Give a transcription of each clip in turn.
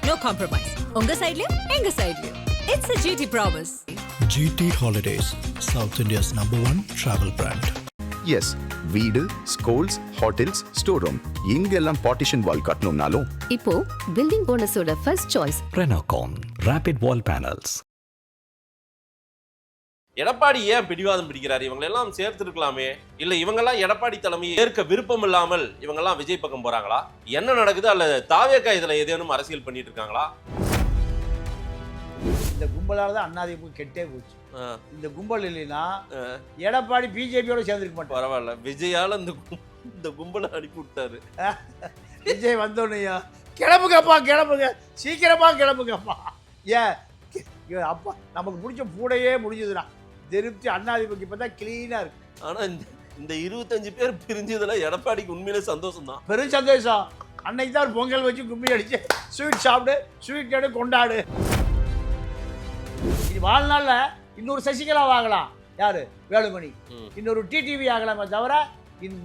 no compromise. உங்க சைடுலயும் எங்க சைடுலயும். It's a GT promise. GT Holidays, South India's #1 travel brand. Yes, வீடு, schools, hotels, store room இங்கெல்லாம் partition wall கட்டணும்னாலும் இப்போ building போனஸோட first choice Renocon Rapid Wall Panels. Edappadi ஏன் பிடிவாதம் பிடிக்கிறார்? இவங்களெல்லாம் சேர்த்திருக்கலாமே, இல்ல இவங்கெல்லாம் எடப்பாடி தலைமையை ஏற்க விருப்பம் இல்லாமல் இவங்கெல்லாம் விஜய் பக்கம் போறாங்களா? என்ன நடக்குது? அல்லது தாவேக்கா இதுல ஏதேனும் அரசியல் பண்ணிட்டு இருக்காங்களா? இந்த கும்பலால தான் அண்ணாதிமுக கெட்டே போச்சு. இந்த கும்பல் இல்லைன்னா எடப்பாடி பிஜேபியோட சேர்ந்துருக்க மாட்டார். பரவாயில்ல, விஜயால இந்த கும்பலை அனுப்பி விட்டாரு. விஜய் வந்தோன்னையா கிளம்புங்கப்பா, கிளம்புங்க, சீக்கிரமா கிளம்புங்கப்பா. ஏன் அப்பா நமக்கு பிடிச்ச பூடையே முடிஞ்சதுடா. திருப்தி அண்ணாதிமுக இப்பதான் கிளீனா இருக்கு. ஆனா இந்த 25 பேர் பிரிஞ்சதுல எடப்பாடிக்கு உண்மையிலே சந்தோஷம் தான், பெரும் சந்தோஷம். அன்னைக்கு தான் ஒரு பொங்கல் வச்சு கும்பி அடிச்சு ஸ்வீட் சாப்பிடு, ஸ்வீட் எடு, கொண்டாடு. இது வாழ்நாள்ல இன்னொரு சசிகலா ஆகலாம், யாரு வேலுமணி, இன்னொரு டிடிவி ஆகலாமே தவிர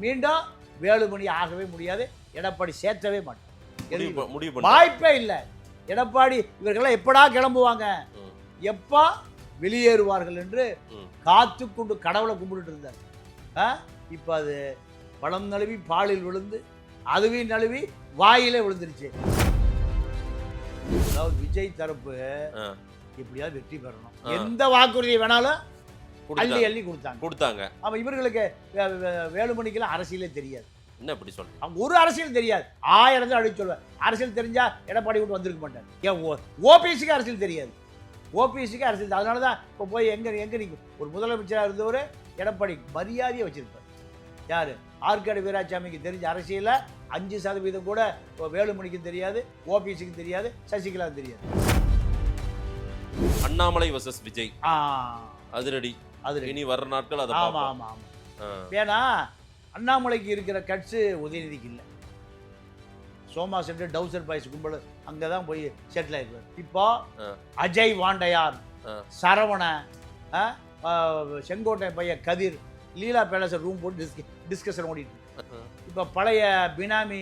மீண்டும் வேலுமணி ஆகவே முடியாது. எடப்பாடி சேர்த்தவே மாட்டோம், வாய்ப்பே இல்லை. எடப்பாடி இவர்கள்லாம் எப்படா கிளம்புவாங்க, எப்பா வெளியேறுவார்கள் என்று காத்து கொண்டு கடவுளை கும்பிட்டு இருந்தார். இப்போ அது பழம் நழுவி பாலில் விழுந்து, அதுவே நழுவி வாயிலே விழுந்துருச்சு. அதாவது விஜய் தரப்பு எப்படியாவது வெற்றி பெறணும், எந்த வாக்குறுதியை வேணாலும் அள்ளி அள்ளி கொடுத்தாங்க. அப்ப இவர்களுக்கு வேலுமணிக்கெல்லாம் அரசியலே தெரியாது. என்ன இப்படி சொல்றீங்க? அவங்க ஒரு அரசியல் தெரியாது. 1000 தான் அடிச்சு சொல்லுவேன். அரசியல் தெரிஞ்சா எடப்பாடி விட்டு வந்திருக்க மாட்டார். ஏன் ஓபிஎஸ்சிக்கு அரசியல் தெரியாது, ஓபிஎஸ்சிக்கு அரசியல். அதனால தான் இப்போ போய் எங்க நீங்க ஒரு முதலமைச்சராக இருந்தவர் எடப்பாடி மரியாதையை வச்சிருப்பார். யாரு? ஆற்காடு வீராசாமிக்கு தெரிஞ்ச அரசியல 5% கூட வேலுமணிக்கு தெரியாது, ஓபிஎஸ்சிக்கு தெரியாது, சசிகலா தெரியாது. அண்ணாமலை வர்சஸ் விஜய் அதிரடி. இனி வர்ற நாட்கள் அது. ஆமா ஆமா ஆமா. ஏன்னா அண்ணாமலைக்கு இருக்கிற கட்ஸ் உதயநிதிக்கு இல்லை. சோமா சென்று டவுசர் பாய்ஸ் கும்பல் அங்கே தான் போய் செட்டில் ஆயிருப்பார். இப்போ அஜய் வாண்டையார், சரவண, செங்கோட்டை பையன் கதிர், லீலா பேலஸ் ரூம் போட்டு டிஸ்கஷன் ஓடிட்டு. இப்போ பழைய பினாமி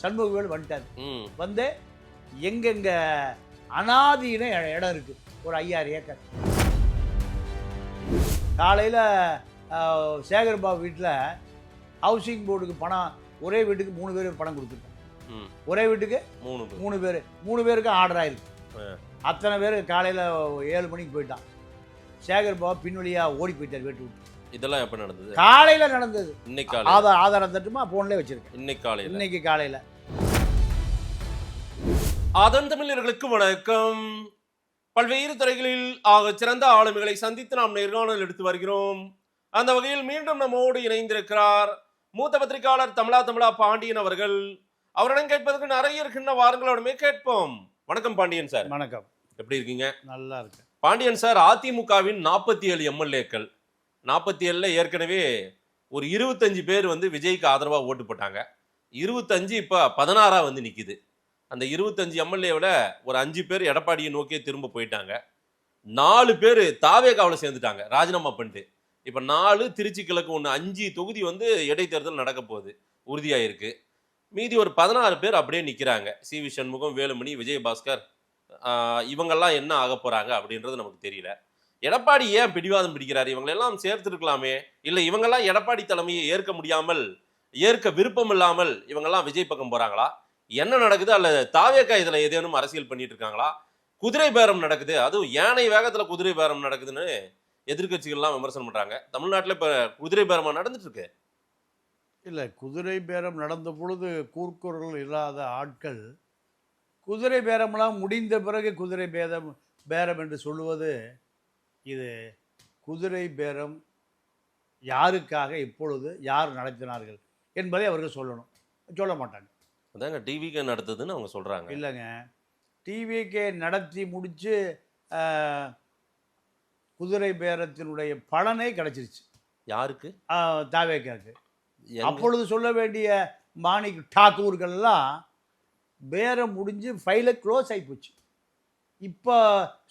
சண்முகவேல் வந்துட்டார். வந்து எங்கெங்க அனாதின இடம் இருக்கு, ஒரு 5000 ஏக்கர். காலையில் சேகர்பாபு வீட்டில் ஹவுசிங் போர்டுக்கு பணம், ஒரே வீட்டுக்கு 3 பேர் பணம் கொடுத்துருக்காங்க. ஒரே வீட்டுக்கு 3 பேருக்கு ஆர்டர் ஆயிருக்கு. அத்தனை பேர் காலையில் 7 மணிக்கு போயிட்டான். சேகர்பாபு பின்வழியா ஓடி போயிட்டார் வீட்டு விட்டு. இதெல்லாம் எப்போ நடந்தது? காலையில் நடந்தது. இன்னைக்கு ஆதாரம் தட்டுமா போன்லேயே வச்சிருக்கேன். இன்னைக்கு காலையில். அதன் தமிழர்களுக்கு வணக்கம். பல்வேறு துறைகளில் சிறந்த ஆளுமைகளை சந்தித்து நாம் நேர்காணல் எடுத்து வருகிறோம். அந்த வகையில் மீண்டும் நம்மோடு இணைந்திருக்கிறார் மூத்த பத்திரிகையாளர் தமிழா பாண்டியன் அவர்கள். அவரிடம் கேட்பதற்கு நிறைய இருக்கின்ற வாரங்களோடுமே கேட்போம். வணக்கம் பாண்டியன் சார். வணக்கம். எப்படி இருக்கீங்க? நல்லா இருக்கு. பாண்டியன் சார், அதிமுகவின் 47 எம்எல்ஏக்கள், 47ல ஏற்கனவே ஒரு 25 பேர் விஜய்க்கு ஆதரவா ஓட்டு போட்டாங்க. 25 இப்ப 16 நிக்குது. அந்த 25 எம்எல்ஏவிட ஒரு 5 பேர் எடப்பாடியை நோக்கியே திரும்ப போயிட்டாங்க. 4 பேர் தாவேகாவில் சேர்ந்துட்டாங்க, ராஜினாமா பண்ணிட்டு. இப்போ 4 திருச்சி கிழக்கு 1, 5 தொகுதி இடைத்தேர்தல் நடக்க போகுது, உறுதியாயிருக்கு. மீதி ஒரு 16 பேர் அப்படியே நிற்கிறாங்க. சி.வி. சண்முகம், வேலுமணி, விஜயபாஸ்கர், இவங்கெல்லாம் என்ன ஆக போறாங்க அப்படின்றது நமக்கு தெரியல. எடப்பாடி ஏன் பிடிவாதம் பிடிக்கிறார்? இவங்களெல்லாம் சேர்த்திருக்கலாமே, இல்லை இவங்கெல்லாம் எடப்பாடி தலைமையை ஏற்க விருப்பம் இல்லாமல் இவங்கெல்லாம் விஜய் பக்கம் போறாங்களா? என்ன நடக்குது? அல்லது தாவேக்கா இதுல ஏதேனும் அரசியல் பண்ணிட்டு இருக்காங்களா? குதிரை பேரம் நடக்குது, அதுவும் யானை வேகத்துல குதிரை பேரம் நடக்குதுன்னு எதிர்கட்சிகள்லாம் விமர்சனம் பண்றாங்க. தமிழ்நாட்டில் இப்ப குதிரை பேரமா நடந்துட்டு இருக்கு. இல்லை, குதிரை பேரம் நடந்த பொழுது கூர்க்குரல் இல்லாத ஆட்கள் குதிரை பேரம்லாம் முடிந்த பிறகு குதிரை பேரம் என்று சொல்லுவது, இது குதிரை பேரம் யாருக்காக இப்பொழுது யார் நடத்தினார்கள் என்பதை அவர்கள் சொல்லணும். சொல்ல மாட்டாங்க. அதாங்க டிவிகே நடத்துதுன்னு அவங்க சொல்றாங்க. இல்லைங்க, டிவிகே நடத்தி முடிச்சு குதிரை பேரத்தினுடைய பலனே கிடைச்சிருச்சு. யாருக்கு? தாவேக்காக்கு. அப்பொழுது சொல்ல வேண்டிய மாணிக் டாக்கூர்கள்லாம் பேரம் முடிஞ்சு ஃபைலை க்ளோஸ் ஆகி போச்சு. இப்போ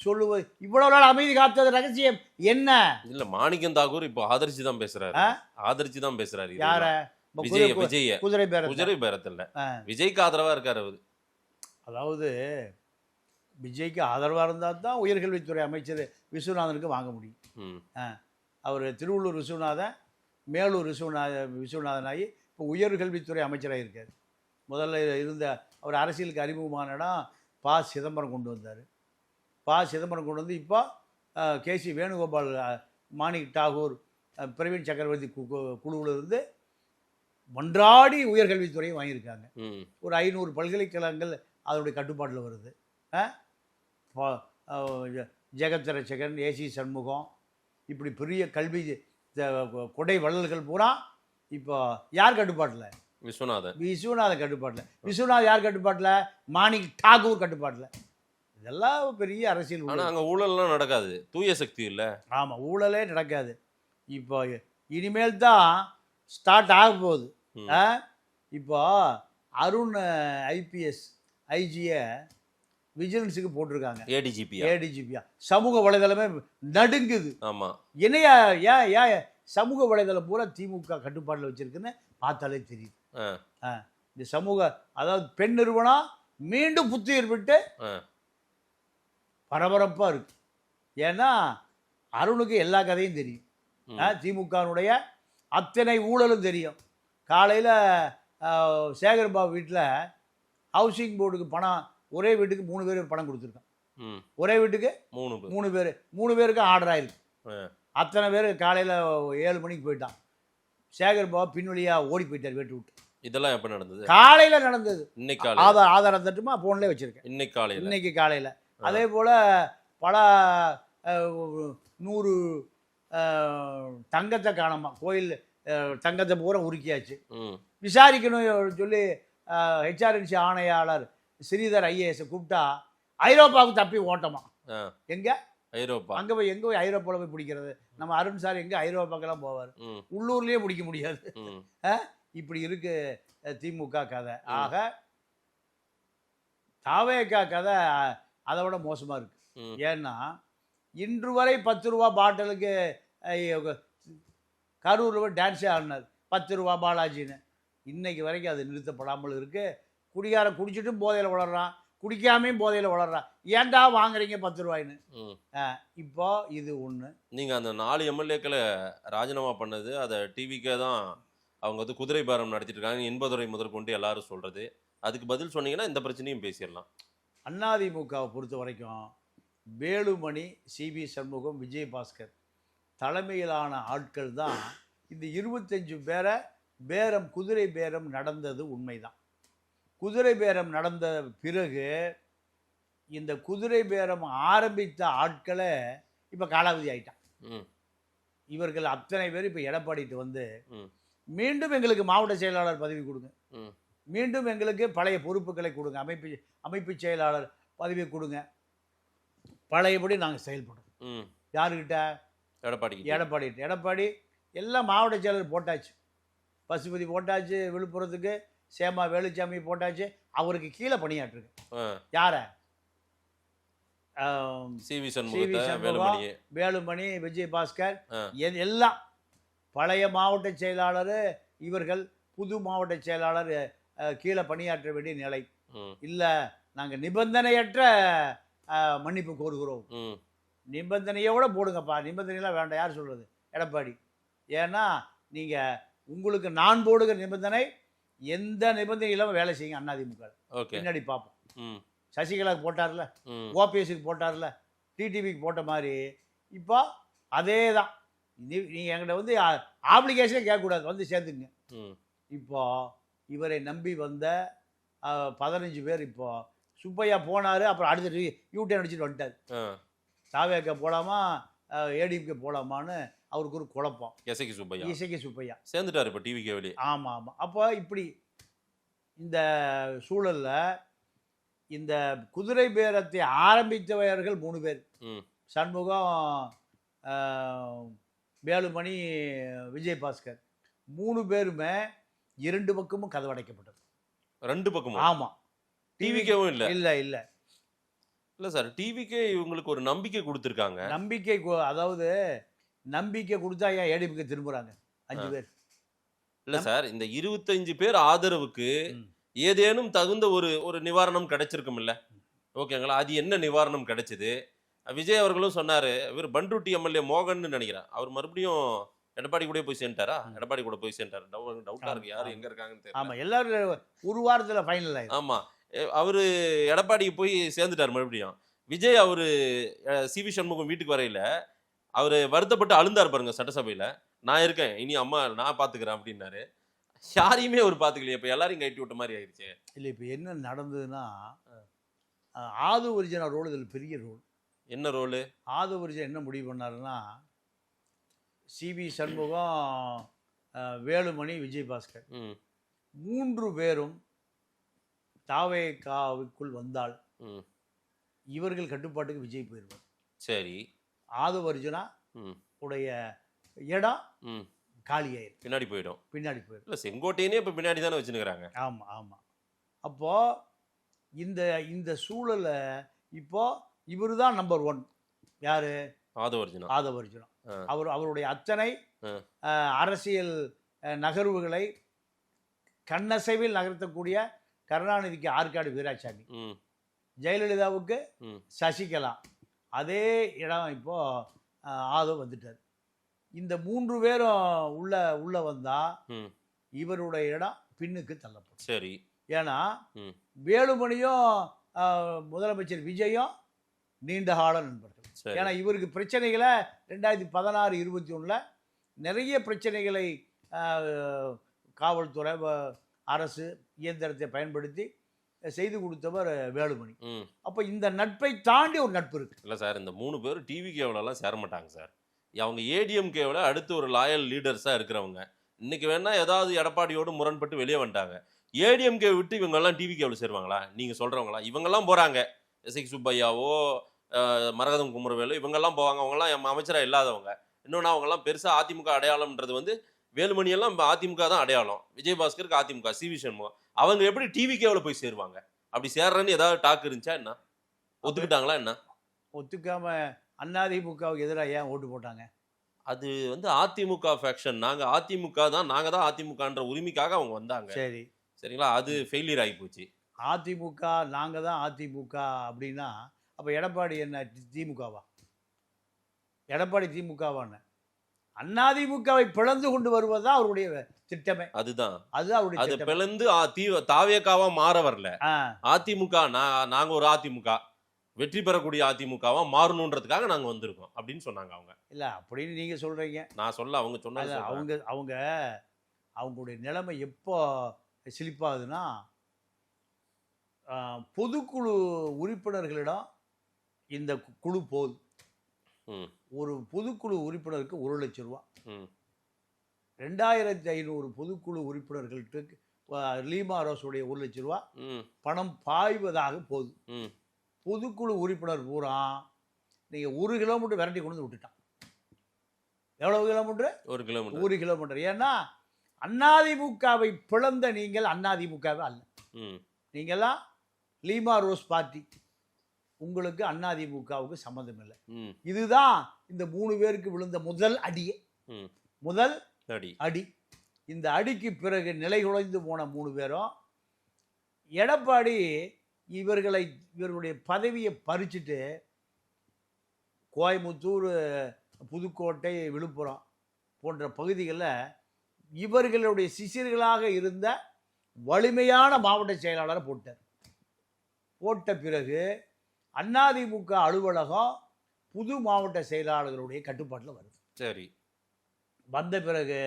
சொல்லுவது இவ்வளவு நாள் அமைதி காத்தது ரகசியம் என்ன? இல்ல, மாணிக்கம் தாக்கூர் இப்போ ஆதரிச்சு தான் பேசுறாரு. யார? விஜய குதிரை பேரத்துல விஜய்க்கு ஆதரவா இருக்காரு அவரு. அதாவது விஜய்க்கு ஆதரவாக இருந்தால் தான் உயர்கல்வித்துறை அமைச்சர் விஸ்வநாதனுக்கு வாங்க முடியும். அவர் திருவள்ளூர் விஸ்வநாதன் மேலூர் விஸ்வநாதனாகி இப்போ உயர்கல்வித்துறை அமைச்சராக இருக்கார். முதல்ல இருந்த அவர் அரசியலுக்கு அறிமுகமான இடம் ப. சிதம்பரம் கொண்டு வந்தார். ப. சிதம்பரம் கொண்டு வந்து இப்போ கேசி வேணுகோபால், மாணிக் டாகூர், பிரவீன் சக்கரவர்த்தி குழுவில் இருந்து மன்றாடி உயர்கல்வித்துறையை வாங்கியிருக்காங்க. ஒரு 500 பல்கலைக்கழகங்கள் அதனுடைய கட்டுப்பாட்டில் வருது. ஜெகத் ரட்சகன், ஏசி சண்முகம், இப்படி பெரிய கல்வி கொடை வள்ளல்கள் பூரா இப்போ யார் கட்டுப்பாட்டில்? விஸ்வநாதன் கட்டுப்பாட்டில். விஸ்வநாதன் யார் கட்டுப்பாட்டில்? மாணிக் டாகூர் கட்டுப்பாட்டில். இதெல்லாம் பெரிய அரசியல். அங்கே ஊழல்லாம் நடக்காது, தூய சக்தி இல்லை. ஆமாம், ஊழலே நடக்காது. இப்போ இனிமேல் தான் ஸ்டார்ட் ஆக போகுது. இப்போ அருண் ஐபிஎஸ் ஐஜியை விஜிலன்ஸுக்கு போட்டிருக்காங்க. ஏடிஜிபியா சமூக வலைதளமே நடுங்குது. ஆமாம், என்னையா ஏன் சமூக வலைதளம் பூரா திமுக கட்டுப்பாட்டில் வச்சிருக்குன்னு பார்த்தாலே தெரியுது. இந்த சமூக, அதாவது பெண் நிறுவனம் மீண்டும் புத்துயிர் விட்டு பரபரப்பாக இருக்கு. ஏன்னா அருணுக்கு எல்லா கதையும் தெரியும். திமுகனுடைய அத்தனை ஊழலும் தெரியும். காலையில் சேகர்பாபு வீட்டில் ஹவுசிங் போர்டுக்கு பணம், ஒரே வீட்டுக்கு 3 பேர் பணம் கொடுத்துருக்கான். ஒரே வீட்டுக்கு 3 பேர், 3 பேருக்கு ஆர்டர் ஆயிருக்கு. அத்தனை பேர் காலையில் 7 மணிக்கு போயிட்டான். சேகர்பாபு பின்வழியாக ஓடி போயிட்டார் வீட்டு விட்டு. இதெல்லாம் எப்போ நடந்தது? காலையில் நடந்தது. இன்னைக்கு ஆதாரம் தட்டுமா ஃபோன்லேயே வச்சுருக்கேன். இன்னைக்கு காலையில். அதே போல் பல 100 தங்கத்தை காணாமா, கோயில் தங்கத்தை பூரா உருக்கியாச்சு. விசாரிக்கணும் சொல்லி ஹெச்ஆர்என்சி ஆணையாளர் ஸ்ரீதர் ஐஏஎஸ் கூப்பிட்டா ஐரோப்பாவுக்கு தப்பி ஓட்டமா. எங்க ஐரோப்பா? அங்கே போய் எங்கே போய் ஐரோப்பாவில் போய் பிடிக்கிறது? நம்ம அருண் சார் எங்கே ஐரோப்பாக்கெல்லாம் போவார், உள்ளூர்லேயே பிடிக்க முடியாது. இப்படி இருக்கு திமுக கதை. ஆக தாவேகா கதை அதை விட மோசமாக இருக்கு. ஏன்னா இன்று வரை 10 ரூபா பாட்டிலுக்கு கரூர் டான்ஸே ஆடினார், 10 ரூபா பாலாஜின்னு. இன்னைக்கு வரைக்கும் அது நிறுத்தப்படாமல் இருக்கு. குடிகாரம் குடிச்சிட்டும் போதையில் வளர்றான், குடிக்காமையும் போதையில் வளர்றான். ஏன்டா வாங்குறீங்க 10 ரூபாய்ன்னு? இப்போ இது ஒன்று. நீங்கள் அந்த 4 எம்எல்ஏக்களை ராஜினாமா பண்ணது அதை டிவிக்கே தான் அவங்க வந்து குதிரை பேரம் நடத்திட்டு இருக்காங்க, என்பதுரை முதற்கொண்டு எல்லாரும் சொல்கிறது. அதுக்கு பதில் சொன்னீங்கன்னா இந்த பிரச்சனையும் பேசிடலாம். அதிமுகவை பொறுத்த வரைக்கும் வேலுமணி, சிவி சண்முகம், விஜயபாஸ்கர் தலைமையிலான ஆட்கள் தான் இந்த 25 பேரை குதிரை பேரம் நடந்தது உண்மைதான். குதிரை பேரம் நடந்த பிறகு இந்த குதிரை பேரம் ஆரம்பித்த ஆட்களை இப்போ காலாவதி ஆயிட்டான். இவர்கள் அத்தனை பேர் இப்போ எடப்பாடிட்டு வந்து மீண்டும் எங்களுக்கு மாவட்ட செயலாளர் பதவி கொடுங்க, மீண்டும் எங்களுக்கு பழைய பொறுப்புகளை கொடுங்க, அமைப்பு செயலாளர் பதவி கொடுங்க, பழையபடி நாங்கள் செயல்படுறோம். யாருக்கிட்ட? எடப்பாடி எல்லாம் மாவட்ட செயலர் போட்டாச்சு. பசுபதி போட்டாச்சு, விழுப்புரத்துக்கு சேமா வேலுச்சாமி போட்டாச்சு. அவருக்கு கீழே பணியாற்றுங்க. யார? சிவி வேலுமணி, விஜயபாஸ்கர் எல்லாம் பழைய மாவட்ட செயலாளர். இவர்கள் புது மாவட்ட செயலாளர் கீழே பணியாற்ற வேண்டிய நிலை. இல்லை, நாங்கள் நிபந்தனையற்ற மன்னிப்பு கோருகிறோம். நிபந்தனையோட போடுங்கப்பா, நிபந்தனையெல்லாம் வேண்டாம். யார் சொல்கிறது? எடப்பாடி. ஏன்னா நீங்கள் உங்களுக்கு நான் போடுகிற நிபந்தனை எந்த நிபந்தனை இல்லாமல் வேலை செய்யுங்க. அதிமுக பின்னாடி பார்ப்போம். சசிகலாவுக்கு போட்டார்ல, ஓபிஎஸ்க்கு போட்டார்ல, டிடிவிக்கு போட்ட மாதிரி இப்போ அதே தான். நீங்கள் என்கிட்ட வந்து ஆப்ளிகேஷனே கேட்கக்கூடாது, வந்து சேர்த்துங்க. இப்போ இவரை நம்பி வந்த 15 பேர் இப்போ சுப்பையா போனார், அப்புறம் அடுத்த யூடியூப் அடிச்சுட்டு வந்துட்டார். தாவேக்க போகலாமா ஏடிஎம்கே போகலாமான்னு அவருக்கு ஒரு குழப்பம். இசைக்கு சுப்பையா சேர்ந்துட்டார் இப்போ டிவிக்கே வெளியே. ஆமாம். அப்போ இப்படி இந்த சூழலில் இந்த குதிரை பேரத்தை ஆரம்பித்தவர்கள் 3 பேர், சண்முகம், வேலுமணி, விஜயபாஸ்கர் 3 பேருமே 2 பக்கமும் கதவடைக்கப்பட்டது. 2 பக்கமும்? ஆமாம். டிவிக்கேவும் இல்லை இல்லை சார். டிவிக்கே இவங்களுக்கு ஒரு நம்பிக்கை கொடுத்துருக்காங்க. அதாவது நம்பிக்கை கொடுத்தா ஏன் ஏடிஎம்கே திரும்புகிறாங்க 5 பேர்? இல்லை சார், இந்த 25 பேர் ஆதரவுக்கு ஏதேனும் தகுந்த ஒரு ஒரு நிவாரணம் கிடைச்சிருக்கும்ல, ஓகேங்களா? அது என்ன நிவாரணம் கிடைச்சது? விஜய் அவர்களும் சொன்னாரு, இவர் பண்ருட்டி எம்எல்ஏ மோகன்னு நினைக்கிறேன், அவர் மறுபடியும் எடப்பாடி கூட போய் சேர்ந்துட்டாரா? எடப்பாடி கூட போய் சேர்ந்தாரு. டவுட்டா இருக்கு, யாரு எங்க இருக்காங்கன்னு தெரியல. ஆமா, எல்லாரும் ஒரு வாரத்துல ஃபைனல் ஆயிடும். ஆமா, அவரு எடப்பாடிக்கு போய் சேர்ந்துட்டார் மறுபடியும். விஜய் அவரு சிவி சண்முகம் வீட்டுக்கு வரையில அவரு வருத்தப்பட்டு அழுந்தார் பாருங்க சட்டசபையில. நான் இருக்கேன், இனி அம்மா நான் பாத்துக்கிறேன் அப்படின்னாரு. யாரையுமே அவர் பாத்துக்கலையே, இப்ப எல்லாரையும் கட்டி விட்ட மாதிரி ஆயிடுச்சு. இல்ல இப்ப என்ன நடந்ததுன்னா, ஆது ஒரிஜினா ரோல் இதில் பெரிய ரோல். என்ன ரோலு? ஆது ஒரிஜினா என்ன முடிவு பண்ணாருன்னா, சிவி சண்முகம், வேலுமணி, விஜயபாஸ்கர் 3 பேரும் தாவேகாவுக்குள் வந்தால் இவர்கள் கட்டுப்பாட்டுக்கு விஜய் போயிடுவார். சரி. ஆது ஒரிஜினா உடைய இடம் காலியாயிரும், பின்னாடி போயிடும். பின்னாடி போயிடும். இல்ல செங்கோட்டையனே இப்ப பின்னாடி தானே வச்சுருக்கிறாங்க. ஆமா ஆமா. அப்போ இந்த இந்த சூழலை இப்போ இவர் தான் நம்பர் 1. யாரு? ஆதவர்ஜுனா. அவருடைய அத்தனை அரசியல் நகர்வுகளை கண்ணசைவில் நகர்த்தக்கூடிய கருணாநிதிக்கு ஆற்காடு வீராசாமி, ஜெயலலிதாவுக்கு சசிகலா, அதே இடம் இப்போ ஆதவ் வந்துட்டார். இந்த 3 பேரும் உள்ள வந்தா இவருடைய இடம் பின்னுக்கு தள்ளப்படும். சரி. ஏன்னா வேலுமணியும் முதலமைச்சர் விஜயும் நீண்ட கால நண்பர்கள். ஏன்னா இவருக்கு பிரச்சனைகளை 2016-21 நிறைய பிரச்சனைகளை காவல்துறை, அரசு இயந்திரத்தை பயன்படுத்தி செய்து கொடுத்தவர் வேலுமணி. அப்போ இந்த நட்பை தாண்டி ஒரு நட்பு இருக்கு. இல்லை சார், இந்த 3 பேரும் டிவி கேவலெல்லாம் சேர மாட்டாங்க சார். அவங்க ஏடிஎம் கேவில் அடுத்து ஒரு லாயல் லீடர்ஸாக இருக்கிறவங்க. இன்னைக்கு வேணா ஏதாவது எடப்பாடியோடு முரண்பட்டு வெளியே வந்துட்டாங்க. ஏடிஎம்கே விட்டு இவங்கெல்லாம் டிவி கேவில் சேருவாங்களா? நீங்கள் சொல்கிறவங்களா? இவங்கெல்லாம் போகிறாங்க, எஸ்ஐ சுப்பையாவோ மரகதம் குமரவேலு இவங்கெல்லாம் போவாங்க. அவங்கெல்லாம் அமைச்சராக இல்லாதவங்க. இன்னொன்று அவங்கெல்லாம் பெருசாக அதிமுக அடையாளம்ன்றது வந்து வேலுமணியெல்லாம் அதிமுக தான் அடையாளம், விஜயபாஸ்கருக்கு அதிமுக, சிவி சண்முகம். அவங்க எப்படி டிவி கேவில் போய் சேருவாங்க? அப்படி சேர்றேன்னு ஏதாவது டாக் இருந்துச்சா என்ன? ஒத்துக்கிட்டாங்களா என்ன? ஒத்துக்காம அதிமுகவுக்கு எதிராக ஏன் ஓட்டு போட்டாங்க? அது வந்து அதிமுக ஃபேக்ஷன். நாங்கள் அதிமுக தான், நாங்கள் தான் அதிமுகன்ற உரிமைக்காக அவங்க வந்தாங்க. சரி சரிங்களா? அது ஃபெயிலியர் ஆகி போச்சு. அதிமுக நாங்கள் தான் அதிமுக அப்படின்னா அப்போ எடப்பாடி என்ன திமுகவா? எடப்பாடி திமுகவான்னு அதிமுகவை பிளந்து கொண்டு வருவதுதான் அவருடைய திட்டமே. அதுதான் அவருடைய பிளந்து தாவேகாவா மாற வரல. அதிமுக நாங்க ஒரு அதிமுக வெற்றி பெறக்கூடிய அதிமுகவா மாறணுன்றதுக்காக நாங்க வந்திருக்கோம் அப்படின்னு சொன்னாங்க அவங்க. இல்ல அப்படின்னு நீங்க சொல்றீங்க, நான் சொல்ல. அவங்க சொன்னாங்க. அவங்களுடைய நிலைமை எப்போ சிலிப்பாகுதுன்னா, பொதுக்குழு உறுப்பினர்களிடம் இந்த குழு போகுது. ஒரு பொதுக்குழு உறுப்பினருக்கு 1 லட்சம் ரூபா, 2500 பொதுக்குழு உறுப்பினர்களுக்கு லீமா ரோஸுடைய 1 லட்சம் ரூபா பணம் பாய்வதாக போகுது. பொதுக்குழு உறுப்பினர் பூரா நீங்க 1 கிலோமீட்டர் விரட்டி கொண்டு விட்டுட்டான். எவ்வளவு கிலோமீட்டர்? 1 கிலோமீட்டர். ஏன்னா அதிமுகவை பிளந்த நீங்கள் அதிமுகவே அல்ல. நீங்கெல்லாம் லீமா ரோஸ் பார்ட்டி, உங்களுக்கு அதிமுகவுக்கு சம்மந்தம் இல்லை. இதுதான் இந்த 3 பேருக்கு விழுந்த முதல் அடி. இந்த அடிக்கு பிறகு நிலை குலைந்து போன 3 பேரும் எடப்பாடி இவர்களுடைய பதவியை பறிச்சுட்டு கோயம்புத்தூர், புதுக்கோட்டை, விழுப்புரம் போன்ற பகுதிகளில் இவர்களுடைய சிசிர்களாக இருந்த வலிமையான மாவட்ட செயலாளரை போட்ட பிறகு அதிமுக அலுவலகம் புது மாவட்ட செயலாளர்களுடைய கட்டுப்பாட்டில் வருது. சரி. வந்த பிறகு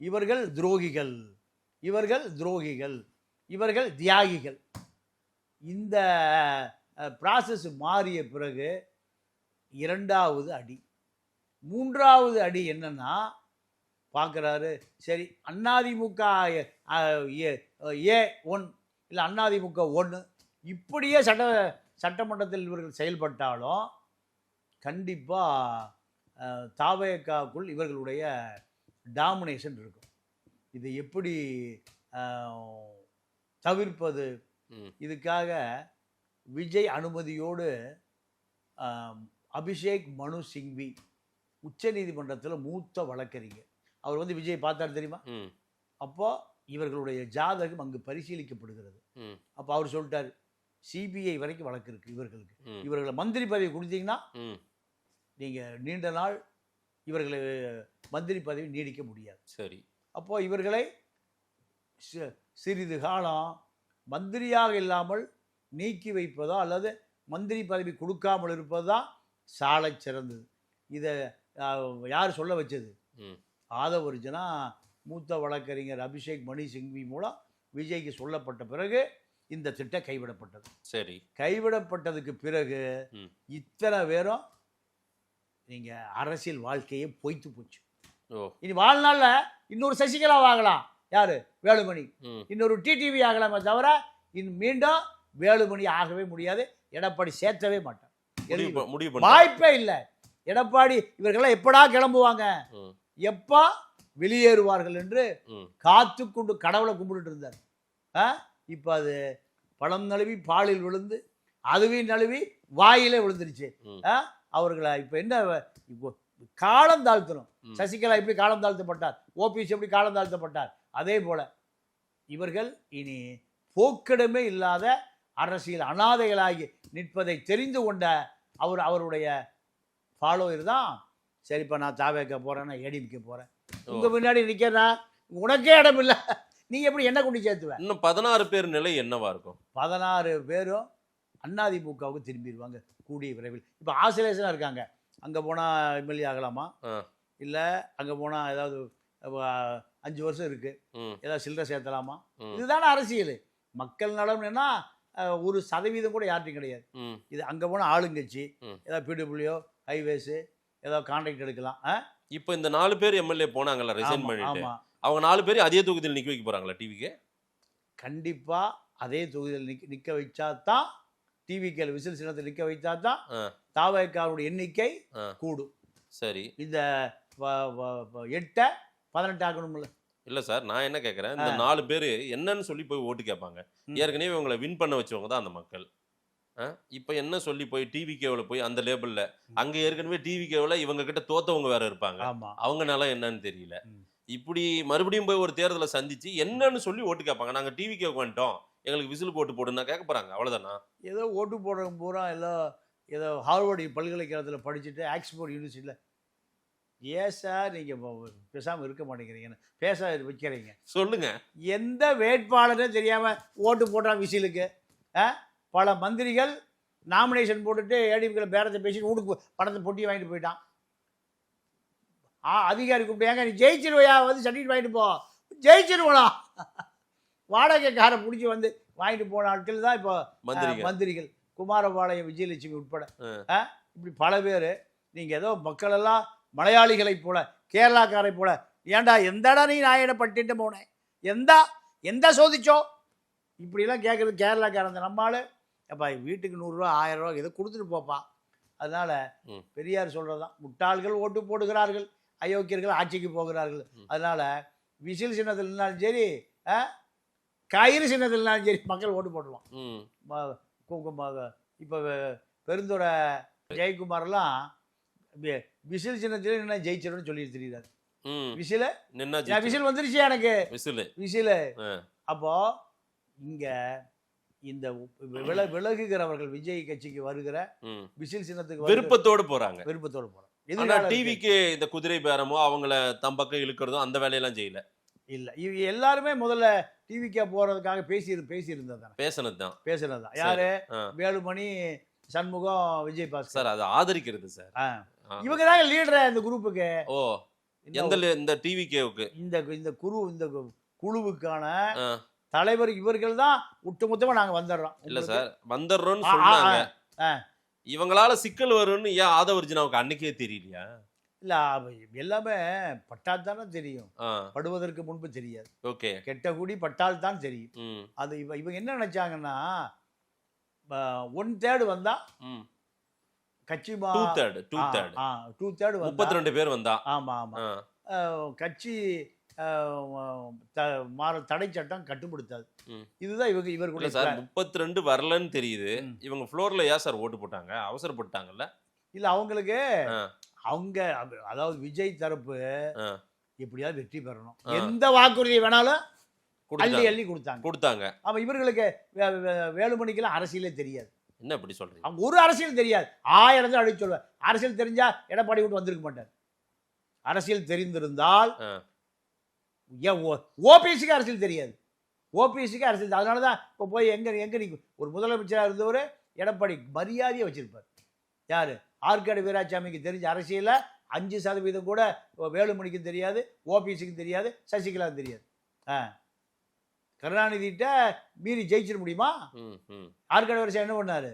இவர்கள் துரோகிகள், இவர்கள் தியாகிகள். இந்த ப்ராசஸ் மாறிய பிறகு 2வது அடி. 3வது அடி என்னன்னா, பார்க்குறாரு, சரி அதிமுக A1 இல்லை அதிமுக 1 இப்படியே சட்டமன்றத்தில் இவர்கள் செயல்பட்டாலும் கண்டிப்பாக தாவேகாக்குள் இவர்களுடைய டாமினேஷன் இருக்கும். இதை எப்படி தவிர்ப்பது? இதுக்காக விஜய் அனுமதியோடு அபிஷேக் மனு சிங்வி உச்ச நீதிமன்றத்தில் மூத்த வழக்கறிஞர், அவர் வந்து விஜய் பார்த்தாரு தெரியுமா? அப்போ இவர்களுடைய ஜாதகம் அங்கு பரிசீலிக்கப்படுகிறது. ம். அப்போ அவர் சொல்லிட்டாரு, சிபிஐ வரைக்கும் வழக்கு இருக்கு இவர்களுக்கு. ம். இவர்களை மந்திரி பதவி கொடுத்தீங்கன்னா ம். நீங்க நீண்ட நாள் இவர்களை மந்திரி பதவி நீடிக்க முடியாது. சரி. அப்போ இவர்களை சிறிது காலம் மந்திரியாக இல்லாமல் நீக்கி வைப்பதோ அல்லது மந்திரி பதவி கொடுக்காமல் இருப்பதுதான் சாலை சிறந்தது. இதை யார் சொல்ல வச்சது? ம். ஆதவர்ஜனா மூத்த வழக்கறிஞர் அபிஷேக் மணி சிங்வி மூலம் விஜய்க்கு சொல்லப்பட்ட பிறகு இந்த திட்டம் கைவிடப்பட்டது. சரி. கைவிடப்பட்டதுக்கு பிறகு ம். இத்தனை பேரும் நீங்க அரசியல் வாழ்க்கையே பொய்த்து போச்சு. ஓ. இனி வாழ்நாள்ல இன்னொரு சசிகலா ஆகலாம், யாரு? வேலுமணி. ம். இன்னொரு டிடிவி ஆகலாமே தவிர மீண்டும் வேலுமணி ஆகவே முடியாது. எடப்பாடி சேர்த்தவே மாட்டார். முடிவு பண்ண வாய்ப்பே இல்லை. எடப்பாடி இவர்கள்லாம் எப்படா கிளம்புவாங்க, ம். எப்பா வெளியேறுவார்கள் என்று ம். காத்து கொண்டு கடவுளை கும்பிட்டு இருந்தார். இப்போ அது பழம் நழுவி பாலில் விழுந்து அதுவே நழுவி வாயிலே விழுந்துருச்சு. ம். அவர்களை இப்போ என்ன, இப்போ காலம் தாழ்த்தணும். ம். சசிகலா எப்படி காலம் தாழ்த்தப்பட்டார், ஓபிஎஸ் எப்படி காலம் தாழ்த்தப்பட்டார், அதே போல இவர்கள் இனி போக்கிடமே இல்லாத அரசியல் அனாதைகளாகி நிற்பதை தெரிந்து கொண்ட அவருடைய ஃபாலோவர் தான். சரிப்பா நான் தாவேக்க போறேன், நான் ஏடிஎம்கே போறேன், உங்க முன்னாடி நிக்கிறா, உனக்கே இடம் இல்லை, நீ எப்படி என்ன கொண்டு சேர்த்துவ? இன்னும் 16 பேர் நிலை என்னவா இருக்கும்? 16 பேரும் அதிமுகவுக்கு திரும்பிடுவாங்க கூடிய விரைவில். இப்போ ஆசிலேஷனாக இருக்காங்க. அங்கே போனால் எம்எல்ஏ ஆகலாமா, இல்லை அங்கே போனால் ஏதாவது 5 வருஷம் இருக்குது, ஏதாவது சில்லறை சேர்த்தலாமா? இதுதானே அரசியல். மக்கள் நலம்னா 1% கூட யார்ட்டையும் கிடையாது. இது அங்கே போனால் ஆளுங்கட்சி, ஏதாவது பிடபிள்யூ ஹைவேஸு ஏதாவது கான்ட்ராக்ட் எடுக்கலாம். இப்போ இந்த 4 பேர் எம்எல்ஏ போனாங்கல்ல ரிசைன் பண்ணிட்டு, அவங்க 4 பேரும் அதே தொகுதியில் நிற்க வைக்க போகிறாங்களா டிவிக்கு? கண்டிப்பாக அதே தொகுதியில் நிற்க வச்சா தான், டிவிக்கு விசில் சின்னத்தில் நிற்க வைத்தா தான் தாவேக்காவுடைய எண்ணிக்கை கூடும். சரி. இந்த 8 18 ஆகணும்ல? இல்லை சார், நான் என்ன கேட்குறேன், இந்த 4 பேர் என்னன்னு சொல்லி போய் ஓட்டு கேட்பாங்க. ஏற்கனவே இவங்களை வின் பண்ண வச்சவங்க தான் அந்த மக்கள். இப்போ என்ன சொல்லி போய் டிவிகேவில் போய் அந்த லேபிளில், அங்கே ஏற்கனவே டிவிகேவில் இவங்க கிட்ட தோத்தவங்க வேற இருப்பாங்க, அவங்க நிலம் என்னன்னு தெரியல. இப்படி மறுபடியும் போய் ஒரு தேர்தலை சந்திச்சு என்னன்னு சொல்லி ஓட்டு கேட்பாங்க. நாங்கள் டிவிகே வந்துட்டோம், எங்களுக்கு விசில் போட்டு போடுன்னா கேட்க போகிறாங்க, அவ்வளோதானா? ஏதோ ஓட்டு போடுறவங்க பூரா எல்லாம் ஏதோ ஹார்வர்டு பல்கலைக்கழகத்தில் படிச்சுட்டு ஆக்ஸ்போர்ட் யூனிவர்சிட்டியில். ஏன் சார் நீங்கள் பேசாமல் இருக்க மாட்டேங்கிறீங்கன்னு பேச வைக்கிறீங்க? சொல்லுங்க, எந்த வேட்பாளரே தெரியாமல் ஓட்டு போட்டான் விசிலுக்கு? பல மந்திரிகள் நாமினேஷன் போட்டுட்டு ஏடிஎம்கே பேரத்தை பேசிட்டு வீட்டுக்கு பணத்தை பொட்டி வாங்கிட்டு போயிட்டான். அதிகாரி கூப்பிட்டாங்க, நீ ஜெயிச்சிருவையா, வந்து சர்டிஃபிகேட் வாங்கிட்டு போ. ஜெயிச்சிருவனா? வாடகைக்காரை பிடிச்சி வந்து வாங்கிட்டு போன ஆட்கள் தான் இப்போ மந்திரிகள். குமாரபாளையம் விஜயலட்சுமி உட்பட இப்படி பல பேர். நீங்கள் ஏதோ மக்களெல்லாம் மலையாளிகளை போல கேரளாக்காரை போல, ஏண்டா எந்தடா நீ நாயனை பட்டிட்டு போனேன், எந்த சோதிச்சோ இப்படிலாம் கேட்குறது கேரளாக்காரன். நம்மளால் அப்பா வீட்டுக்கு 100 ரூபா 1000 ரூபா ஏதோ கொடுத்துட்டு போப்பா. அதனால் பெரியார் சொல்கிறது தான், முட்டாள்கள் ஓட்டு போடுகிறார்கள், அயோக்கியர்கள் ஆட்சிக்கு போகிறார்கள். அதனால் விசில் சின்னத்தில் இருந்தாலும் சரி, கயிறு சின்னத்தில் இருந்தாலும் சரி, மக்கள் ஓட்டு போடுவான். இப்போ பெருந்துறை ஜெயக்குமாரெல்லாம் விசில் சின்னத்தில் என்ன ஜெயிச்சிடணும்னு சொல்லிட்டு தெரியுறாரு. விசில் வந்துருச்சு எனக்கு, விசில். அப்போ இங்க இந்த விலகுகிறவர்கள் விஜய் கட்சிக்கு வருகிற விசில் சின்னத்துக்கு விருப்பத்தோடு போறாங்க. டிவிக்கு இந்த குதிரை பேரமோ அவங்கள தம் பக்கம் இழுக்கிறதோ அந்த வேலையெல்லாம் செய்யல. இல்ல, இவங்க எல்லாருமே முதல்ல டிவிக்கு போறதுக்காக பேசினது தான். யாரு? வேலுமணி, சண்முகம், விஜய் பாஸ்கர் சார். அதை ஆதரிக்கிறது சார். இவங்க தான் லீடர் இந்த குரூப்புக்கு. ஓ, இந்த டிவிக்கு இந்த குழுவுக்கான தலைவர் இவர்கள் தான். ஒட்டுமொத்தமா நாங்க வந்துடுறோம். இல்ல சார், வந்துடுறோம்னு சொன்னாங்க. இவங்களால சிக்கல் வரும்னு ஏன் ஆதவர்ஜனாவுக்கு அன்னைக்கே தெரியலையா? இல்ல, எல்லாமே பட்டால் தானே தெரியும், படுவதற்கு முன்பு தெரியாது. ஓகே, கெட்ட கூடி பட்டால் தான் தெரியும். அது இவங்க என்ன நினைச்சாங்கன்னா, 1/3 வந்தா கட்சி 2/3 32 பேர் வந்தா. ஆமா ஆமா, கட்சி தடை சட்டம் கட்டுப்படுத்தாது. இதுதான் இவர்களுடைய சார். 32 வரலன்னு தெரியுது. இவங்க ஃப்ளோர்ல ஏன் சார் ஓட்டு போட்டாங்க? அவசரப்பட்டாங்கல்ல? இல்ல, அவங்களுக்கு அவங்க அதாவது விஜய் தரப்பு எப்படியாவது வெற்றி பெறணும், எந்த வாக்குறுதி வேணாலும் அள்ளி அள்ளி கொடுத்தாங்க கொடுத்தாங்க. அப்ப இவர்களுக்கு வேலுமணிக்கெல்லாம் அரசியலே தெரியாது. என்ன இப்படி சொல்றீங்க? அவங்க ஒரு அரசியல் தெரியாது. 1000 தான் அடிச்சு சொல்லுவார். அரசியல் தெரிஞ்சா எடப்பாடி விட்டு வந்திருக்க மாட்டார். அரசியல் தெரிந்திருந்தால் ஓபிஎஸ்சிக்கு அரசியல் தெரியாது. ஓபிஎஸ்சிக்கு அரசியல். அதனால தான் இப்போ போய் எங்க நீ ஒரு முதலமைச்சராக இருந்தவர் எடப்பாடி மரியாதையை வச்சிருப்பார். யாரு? ஆற்காடு வீராசாமிக்கு தெரிஞ்ச அரசியல 5% கூட வேலுமணிக்கும் தெரியாது, ஓபிஎஸ்சிக்கும் தெரியாது, சசிகலாவுக்கு தெரியாது. கருணாநிதிட்ட மீறி ஜெயிச்சிட முடியுமா? ஆற்காடு வீராசாமி என்ன பண்ணாரு?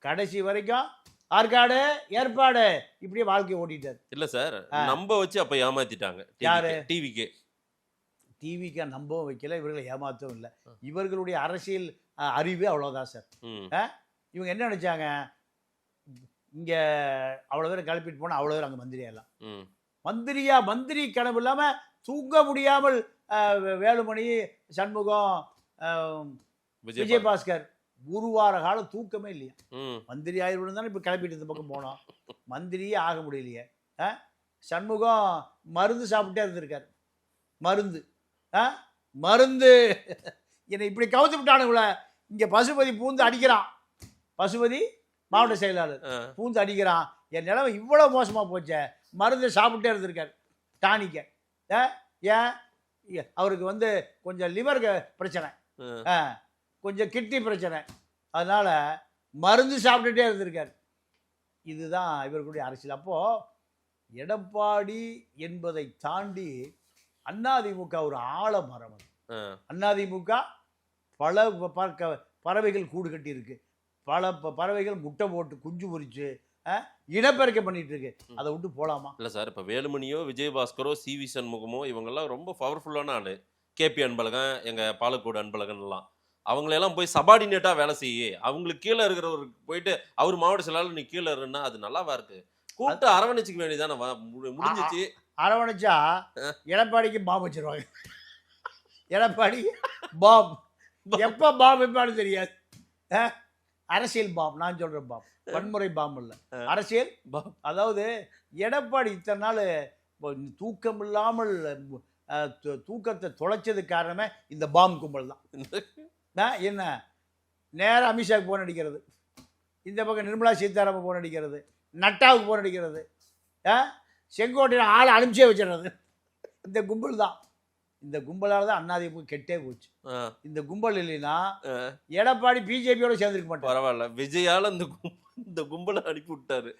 கடைசி வரைக்கும் ஆற்காடு ஏற்பாடு இப்படியே வாழ்க்கையை ஓட்டிட்டார். இல்ல சார், நம்ப வச்சு அப்ப ஏமாத்திட்டாங்க. யாரு? டிவிக்கு நம்பவும் வைக்கல, இவர்களை ஏமாத்தவும் இல்லை. இவர்களுடைய அரசியல் அறிவு அவ்வளவுதான் சார். இவங்க என்ன நினைச்சாங்க? இங்க அவ்வளவு பேர் கிளப்பிட்டு போனா அவ்வளவு பேர் அங்க மந்திரியா மந்திரி கனவு இல்லாம தூங்க முடியாமல் வேலுமணி, சண்முகம், விஜயபாஸ்கர் ஒரு வார காலம் தூக்கமே இல்லையா. மந்திரி ஆயிரம் தானே இப்ப கிளப்பிட்டு இந்த பக்கம் போனோம். மந்திரியே ஆக முடியலையே. சண்முகம் மருந்து சாப்பிட்டே இருந்திருக்காரு. மருந்து என்னை இப்படி கவுத்து விட்டானுங்கள. இங்க பசுபதி பூந்து அடிக்கிறான். பசுபதி மாவட்ட செயலாளர் பூந்து அடிக்கிறான். என் நிலைமை இவ்வளவு மோசமா போச்சே. மருந்து சாப்பிட்டே இருந்திருக்காரு. டானிக்க ஏன் அவருக்கு கொஞ்சம் லிவர் பிரச்சனை, கொஞ்சம் கிட்னி பிரச்சனை. அதனால மருந்து சாப்பிட்டுட்டே இருந்திருக்காரு. இதுதான் இவர்களுடைய அரசியல். அப்போ எடப்பாடி என்பதை தாண்டி அதிமுக ஒரு ஆலமரம். அதிமுக பல பறவைகள் கூடு கட்டி இருக்கு. பல பறவைகள் முட்டை போட்டு குஞ்சு பொரிச்சு இனப்பெருக்கம் பண்ணிட்டு இருக்கு. அதை விட்டு போலாமா? இல்ல சார், இப்ப வேலுமணியோ, விஜயபாஸ்கரோ, சிவி சண்முகமோ இவங்கெல்லாம் ரொம்ப பவர்ஃபுல்லான ஆளு. கேபி அன்பழகன், எங்க பாலக்கோடு அன்பழகன் எல்லாம் அவங்களெல்லாம் போய் சபார்டினேட்டா வேலை செய்ய, அவங்களுக்கு கீழே இருக்கிறவருக்கு போயிட்டு அவர் மாவட்ட செயலாளர் நீ கீழே இருந்தா அது நல்லாவா இருக்கு? கூப்பிட்டு அரவணைச்சிக்க வேண்டியதானே, முடிஞ்சிச்சு. அரவணைச்சா எடப்பாடிக்கு பாம் வச்சிருவாங்க. எடப்பாடி பாம் எப்ப பாம் வைப்பான்னு தெரியாது. அரசியல் பாம், நான் சொல்றேன் பாம், வன்முறை பாம் இல்ல, அரசியல் பாம். அதாவது எடப்பாடி இத்தனை நாள் தூக்கம் இல்லாமல் தூக்கத்தை தொலைச்சது காரணமே இந்த பாம் கும்பல் தான். என்ன நேரம் அமித்ஷாவுக்கு போன் அடிக்கிறது, இந்த பக்கம் நிர்மலா சீதாராமன் போன் அடிக்கிறது, நட்டாவுக்கு போன் அடிக்கிறது, செங்கோட்டையில் ஆளை அனுப்பிச்சே வச்சிடறது. இந்த கும்பல் தான். இந்த கும்பலால தான் அதிமுக கெட்டே போச்சு. இந்த கும்பல் இல்லைன்னா எடப்பாடி பிஜேபியோட சேர்ந்துருக்க மாட்டார். பரவாயில்ல, விஜயால இந்த கும்பலை அனுப்பி விட்டாரு.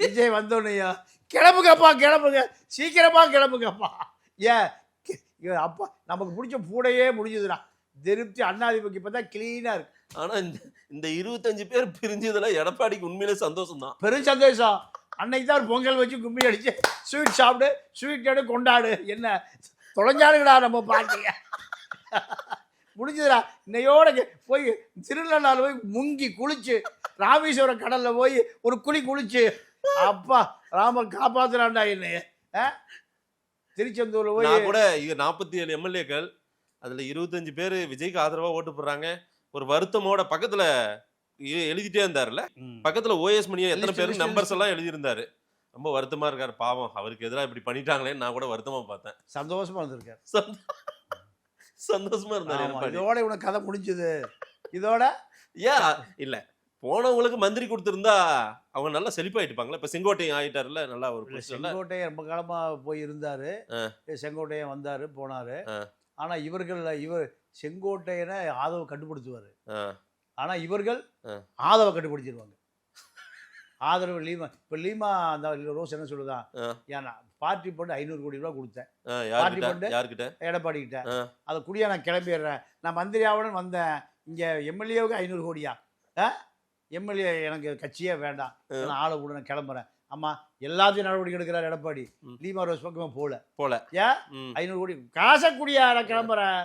விஜய் வந்தோன்னையா கிளம்புங்கப்பா, கிளம்புங்க, சீக்கிரமா கிளம்புங்கப்பா. ஏன் அப்பா நமக்கு பிடிச்ச பூடையே முடிஞ்சதுடா. திருப்தி அதிமுக இப்பதான் கிளீனா இருக்கு. ஆனா இந்த 25 பேர் பிரிஞ்சதுல எடப்பாடிக்கு உண்மையிலே சந்தோஷம் தான், பெரும் சந்தோஷம். அன்னைக்கு தான் ஒரு பொங்கல் வச்சு கும்மி அடிச்சு ஸ்வீட் சாப்பிடு, ஸ்வீட் எடு, கொண்டாடு. என்ன தொலைஞ்சாலுங்கடா நம்ம பாட்டிங்க. முடிஞ்சதுடா. இன்னையோட போய் திருநள்ளாறு போய் முங்கி குளிச்சு, ராமேஸ்வரம் கடல்ல போய் ஒரு குளிச்சு, அப்பா ராம காப்பாத்துறான்டா என்னைய. திருச்செந்தூர்ல போய் கூட 47 எம்எல்ஏக்கள், அதுல 25 பேர் விஜய்க்கு ஆதரவா ஓட்டு போடுறாங்க. ஒரு வருத்தமோட பக்கத்துல எழுதிட்டே இருந்தாருல, பக்கத்துல ஓஎஸ் மணியா எத்தனை பேர் நம்பர்ஸ் எல்லாம் எழுதியிருந்தாரு. ரொம்ப வருத்தமா இருக்காரு பாவம், அவருக்கு எதிராக இப்படி பண்ணிட்டாங்களேன்னு நான் கூட வருத்தமா பார்த்தேன். சந்தோஷமா இருந்திருக்காரு. சந்தோஷமா இருந்தாரு. இதோட இவனுக்கு கதை முடிஞ்சது. இதோட ஏன் இல்ல, போனவங்களுக்கு மந்திரி கொடுத்திருந்தா அவங்க நல்லா செழிப்பாயிட்டுப்பாங்களா. இப்ப செங்கோட்டையன் ஆயிட்டாருல, நல்லா ஒரு செங்கோட்டையன் ரொம்ப காலமா போய் இருந்தாரு. செங்கோட்டையன் வந்தாரு போனாரு. ஆனா இவர் செங்கோட்டையனை ஆதவ கட்டுப்படுத்துவாரு. ஆனா இவர்கள் ஆதவ கட்டுப்படுத்திடுவாங்க. ஆதரவு லீமா. இப்ப லீமா அந்த ரோஸ் என்ன சொல்லுதான், ஏன்னா பார்ட்டி போட்டு 500 கோடி ரூபாய் கொடுத்தேன். பார்ட்டி போட்டு எடப்பாடி கிட்ட அதை குடியா நான் கிளம்பிடுறேன், நான் மந்திரி ஆவணன் வந்தேன், இங்க எம்எல்ஏவுக்கு 500 கோடியா, எம்எல்ஏ எனக்கு கட்சியே வேண்டாம், நான் ஆளை கூட நான் கிளம்புறேன். ஆமா, எல்லாத்தையும் நடவடிக்கை எடுக்கிறார் எடப்பாடி. லீமா ரோஸ் பக்கமா போல ஏன் 500 கோடி காசை குடியா, நான் கிளம்புறேன்,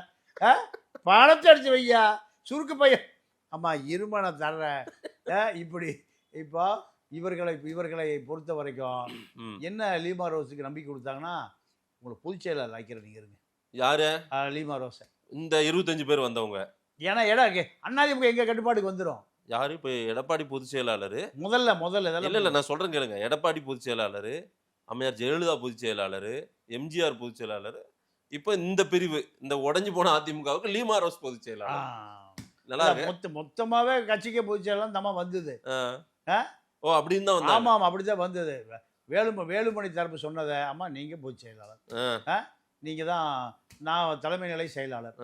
பணத்தை அடிச்சு வையா, சுருக்கு பையன், ஆமா இரும நான் தர்றேன். இப்படி இப்போ இவர்களை பொறுத்த வரைக்கும் என்ன லீமா ரோஸுக்கு நம்பிக்கை கொடுத்தாங்கன்னா, உங்களுக்கு பொதுச் செயலாளர் ஆக்கிற நீங்க இருங்க. யாரு? லீமா ரோஸை. இந்த 25 பேர் வந்தவங்க. ஏன்னா அதிமுக எங்க கட்டுப்பாட்டுக்கு வந்துடும். யாரு? இப்போ எடப்பாடி பொதுச் செயலாளர் முதல்ல இல்ல நான் சொல்றேன் கேளுங்க. எடப்பாடி பொதுச் செயலாளர், அம்மையார் ஜெயலலிதா பொதுச் செயலாளர், எம்ஜிஆர் பொதுச் செயலாளர், இப்போ இந்த பிரிவு இந்த உடைஞ்சு போன அதிமுகவுக்கு லீமா ரோஸ் பொதுச் செயலாளர். நல்லா இருக்கு. மொத்தமாவே கட்சிக்கே பொதுச் செயலாளர் தம்மா வந்தது. ஓ அப்படின்னு தான் வந்தாங்க. ஆமா அப்படிதான் வந்தது. வேலுமணி தரப்பு சொன்னதை அம்மா நீங்க பொதுச் செயலாளர், நீங்க தான் நான் தலைமை நிலை செயலாளர்,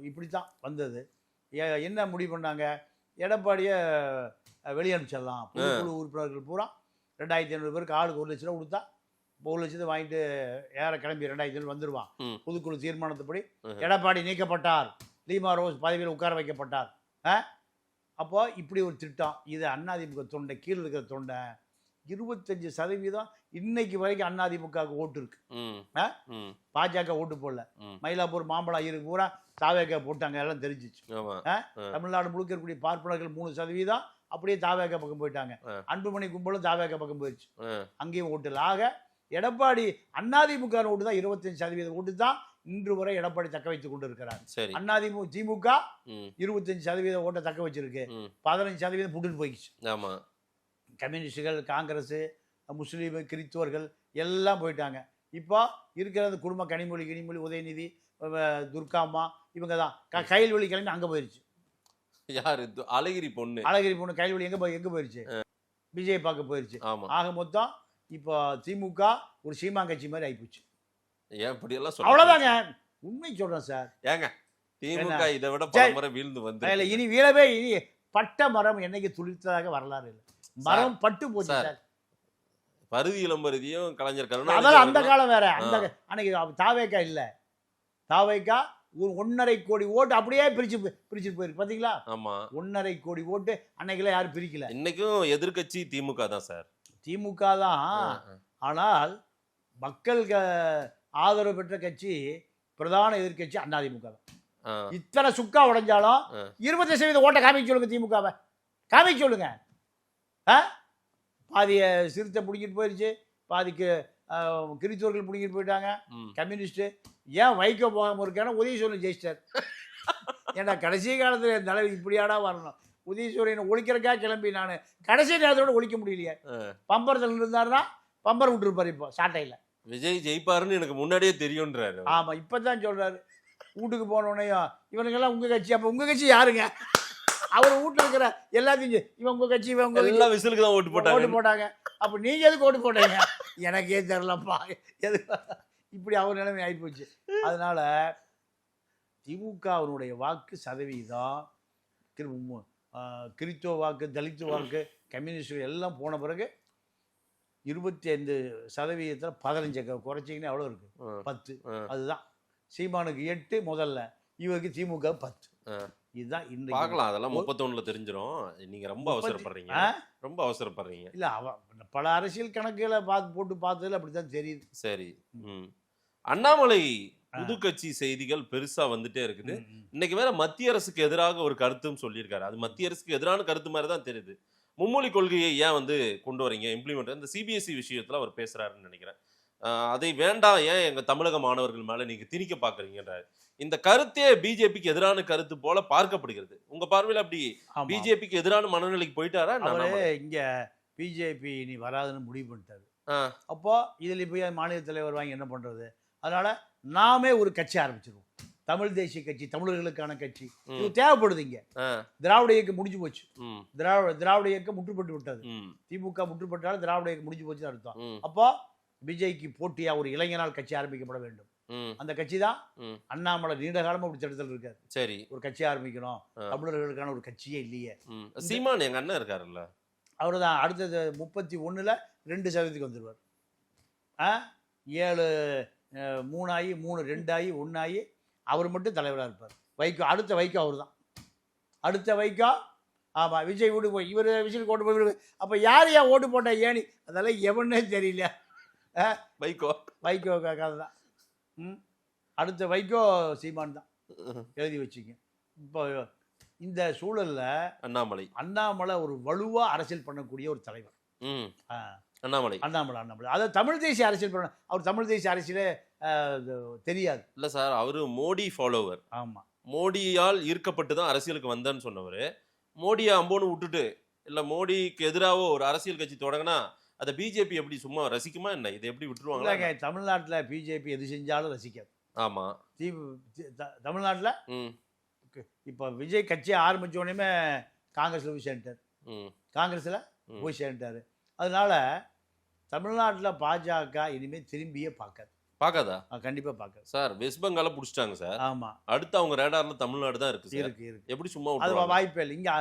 இப்படித்தான் வந்தது. என்ன முடிவு பண்ணாங்க? எடப்பாடியை வெளியே அனுப்பிச்சிடலாம். பொதுக்குழு உறுப்பினர்கள் பூரா 2500 பேருக்கு ஆளுக்கு 1 லட்ச ரூபா கொடுத்தா 1 லட்சத்தை வாங்கிட்டு ஏற கிளம்பி 2500 வந்துடுவான். பொதுக்குழு தீர்மானத்துப்படி எடப்பாடி நீக்கப்பட்டார், லீமா ரோஸ் பதவியில் உட்கார வைக்கப்பட்டார். அப்போ இப்படி ஒரு திட்டம். இது அதிமுக தொண்டை, கீழே இருக்கிற தொண்டை 25% இன்னைக்கு வரைக்கும் அதிமுகவுக்கு ஓட்டு இருக்கு. பாஜக ஓட்டு போடல. மயிலாப்பூர் மாம்பழம் இருக்கு பூரா தாவேக போட்டாங்க, எல்லாம் தெரிஞ்சிச்சு. தமிழ்நாடு முழுக்க இருக்கக்கூடிய பார்ப்பனர்கள் 3% அப்படியே தாவேக பக்கம் போயிட்டாங்க. அன்புமணி கும்பலும் தாவேக பக்கம் போயிடுச்சு, அங்கேயும் ஓட்டு இல்லை. ஆக எடப்பாடி அதிமுக ஓட்டு தான் 25% ஓட்டு தான் இன்று வரை எடப்பாடி தக்க வைத்துக் கொண்டு இருக்கிறார். திமுக 25% ஓட்டை தக்க வச்சிருக்கு, 15% புட்டு போயிடுச்சு. கம்யூனிஸ்டுகள், காங்கிரஸ், முஸ்லீம், கிறிஸ்துவர்கள் எல்லாம் போயிட்டாங்க. இப்போ இருக்கிறது குடும்ப கனிமொழி, உதயநிதி, துர்காம்மா, இவங்க தான். கைல்வெளி கிளம்பி அங்கே போயிடுச்சு. யாரு? அழகிரி பொண்ணு கைல்வெளி எங்கே போயிடுச்சு? விஜய் பார்க்க போயிடுச்சு. ஆக மொத்தம் இப்போ திமுக ஒரு சீமா கட்சி மாதிரி ஆயிப்போச்சு. அவ்வளவுதாங்க, உண்மை சொல்றேன் சார். ஏங்க திமுக இதை விட பல முறை வீழ்ந்து வந்து இனி வீழவே, இனி பட்ட மரம் என்னைக்கு துளிர்த்ததாக வரலாறு இல்லை. மரம் பட்டு போச்சு சார். பருதி இளம்பருதியும் கலைஞர் கருணாநிதி, அதெல்லாம் அந்த காலம் வேற. அந்த அன்னைக்கு தாவேக்கா இல்ல, தாவேக்கா ஒரு 1.5 கோடி ஓட்டு அப்படியே பிரிச்சு போயிருக்கு பாத்தீங்களா? ஆமா, 1.5 கோடி ஓட்டு அன்னைக்கெல்லாம் யாரும் பிரிக்கல. இன்னைக்கும் எதிர்கட்சி திமுக தான் சார். திமுக தான். ஆனால் மக்கள் ஆதரவு பெற்ற கட்சி, பிரதான எதிர்கட்சி அதிமுக தான். இத்தனை சுக்கா உடைஞ்சாலும் 20% ஓட்டை காமிக்க சொல்லுங்க, திமுகவை காமிக்க சொல்லுங்க. பாதிய சிறுத்தை பிடிக்கிட்டு போயிடுச்சு, பாதிக்கு கிறிஸ்தவர்கள் பிடிக்கிட்டு போயிட்டாங்க, கம்யூனிஸ்ட். ஏன் வைக்க போகாம இருக்கான? உதயசூரியன் ஜெயிச்சார். ஏன்னா கடைசி காலத்தில் தலைவர் இப்படியாடா வரணும். உதயசூரியனை ஒழிக்கிறக்காக கிளம்பி நான் கடைசி நேரத்தோட ஒழிக்க முடியலையே. பம்பரத்தில் இருந்தாருன்னா பம்பர் விட்டுருப்பாரு. இப்போ சாட்டையில் விஜய் ஜெயிப்பாருன்னு எனக்கு முன்னாடியே தெரியும்ன்றாரு. ஆமா, இப்பதான் சொல்றாரு. வீட்டுக்கு போனோடனையும் இவனுங்கெல்லாம் உங்க கட்சி, அப்ப உங்க கட்சி யாருங்க? அவர் வீட்டுல இருக்கிற எல்லாத்தையும் இவன் உங்க கட்சி, இவங்க எல்லாம் விசிலுக்கு தான் ஓட்டு போட்டாங்க. அப்ப நீங்க எதுக்கு ஓட்டு போட்டீங்க? எனக்கே தெரியலப்பா. எது இப்படி அவர் நிலைமை ஆயிப்போச்சு. அதனால திமுகவினுடைய வாக்கு சதவீதம், கிறிஸ்துவ வாக்கு, தலித் வாக்கு, கம்யூனிஸ்ட் எல்லாம் போன பிறகு 25% 15 குறைச்சிங்கன்னா எவ்வளோ இருக்கு? 10. அதுதான் சீமானுக்கு 8 முதல்ல, இவருக்கு திமுக 10. இதுதான் இந்த பார்க்கலாம். அதெல்லாம் 31ல தெரிஞ்சிடும். நீங்க ரொம்ப அவசரப்படுறீங்க, ரொம்ப அவசரப்படுறீங்க. இல்ல, பல அரசியல் கணக்குகளை போட்டு பார்த்ததுல அப்படித்தான் தெரியுது. சரி, அண்ணாமலை புது கட்சி செய்திகள் பெருசா வந்துட்டே இருக்குது. இன்னைக்கு வேற மத்திய அரசுக்கு எதிராக ஒரு கருத்தும் சொல்லியிருக்காரு. அது மத்திய அரசுக்கு எதிரான கருத்து மாதிரி தான் தெரியுது. மும்மொழி கொள்கையை ஏன் வந்து கொண்டு வரீங்க, இம்ப்ளிமெண்ட், இந்த சிபிஎஸ்இ விஷயத்துல அவர் பேசுறாருன்னு நினைக்கிறேன். அதை வேண்டாம், ஏன் எங்க தமிழக மாணவர்கள் மேல நீங்க திணிக்க பாக்குறீங்கன்றாரு. இந்த கருத்தே பிஜேபிக்கு எதிரான கருத்து போல பார்க்கப்படுகிறது. உங்க பார்வையில் அப்படி பிஜேபிக்கு எதிரான மனநிலைக்கு போயிட்டாரா? இங்க பிஜேபி நீ வராதுன்னு முடிவு பண்ணிட்டாரு. அப்போ இதுல போய் மாநில தலைவர் வாங்கி என்ன பண்றது? அதனால நாமே ஒரு கட்சி ஆரம்பிச்சிருவோம், தமிழ் தேசிய கட்சி, தமிழர்களுக்கான கட்சி. இது தேவைப்படுது. இங்க திராவிட இயக்கம் முடிஞ்சு போச்சு. திராவிட இயக்கம் முற்றுப்பட்டு விட்டது. திமுக முற்றுப்பட்டாலும் திராவிட இயக்கம் முடிஞ்சு போச்சு அர்த்தம். அப்போ விஜய்க்கு போட்டியா ஒரு இளைஞனால் கட்சி ஆரம்பிக்கப்பட வேண்டும். அந்த கட்சி தான் அண்ணாமலை நீண்ட காலமா அப்படி திட்டத்தில் இருக்காரு. சரி, ஒரு கட்சி ஆரம்பிக்கணும், தமிழர்களுக்கான ஒரு கட்சியே இல்லையே. சீமான் எங்க அண்ணன் இருக்காருல்ல, அவரு தான் அடுத்தது 31ல் 2% வந்துருவார். 7 3 ஆகி 3 2 ஆகி 1 ஆகி அவர் மட்டும் தலைவராக இருப்பார். வைகோ அடுத்த வைகோ அவர் தான். அடுத்த வைகோ. ஆமா, விஜய் வீடு போய் இவர் விஜய் ஓட்டு போய், அப்ப யார் ஓட்டு போட்டா ஏனி அதெல்லாம் எவனே தெரியல. வைகோ கதை தான். அடுத்த வைகோ சீமான் தான், எழுதி வச்சுங்க. இப்போ இந்த சூழல்ல அண்ணாமலை ஒரு வலுவா அரசியல் பண்ணக்கூடிய ஒரு தலைவர். அண்ணாமலை அதாவது தமிழ் தேசிய அரசியல் பண்ண, அவர் தமிழ் தேசிய அரசியலே தெரியாது இல்ல சார். அவரு மோடி ஃபாலோவர். ஆமா, மோடியால் ஈர்க்கப்பட்டு தான் அரசியலுக்கு வந்தேன்னு சொன்னவர். மோடியை அம்போன்னு விட்டுட்டு இல்ல மோடிக்கு எதிராக ஒரு அரசியல் கட்சி தொடங்கினா அதை பிஜேபி எப்படி சும்மா ரசிக்குமா என்ன? இதை எப்படி விட்டுருவாங்களா? இல்லைங்க, தமிழ்நாட்டில் பிஜேபி எது செஞ்சாலும் ரசிக்காது. ஆமா. தமிழ்நாட்டில் இப்போ விஜய் கட்சி ஆரம்பிச்ச உடனே காங்கிரஸில் போய் சேர்ந்துட்டார். காங்கிரஸில் போய் சேர்ந்துட்டாரு. அதனால தமிழ்நாட்டில் பாஜக இனிமேல் திரும்பியே பார்க்காதா? கண்டிப்பாக பார்க்காது சார். வெஸ்ட் பெங்கால பிடிச்சிட்டாங்க சார். ஆமாம், அடுத்து அவங்க ரேடார்ல தமிழ்நாடு தான் இருக்கு. இருக்கு. எப்படி சும்மா அது வாய்ப்பே இல்லை. இங்கே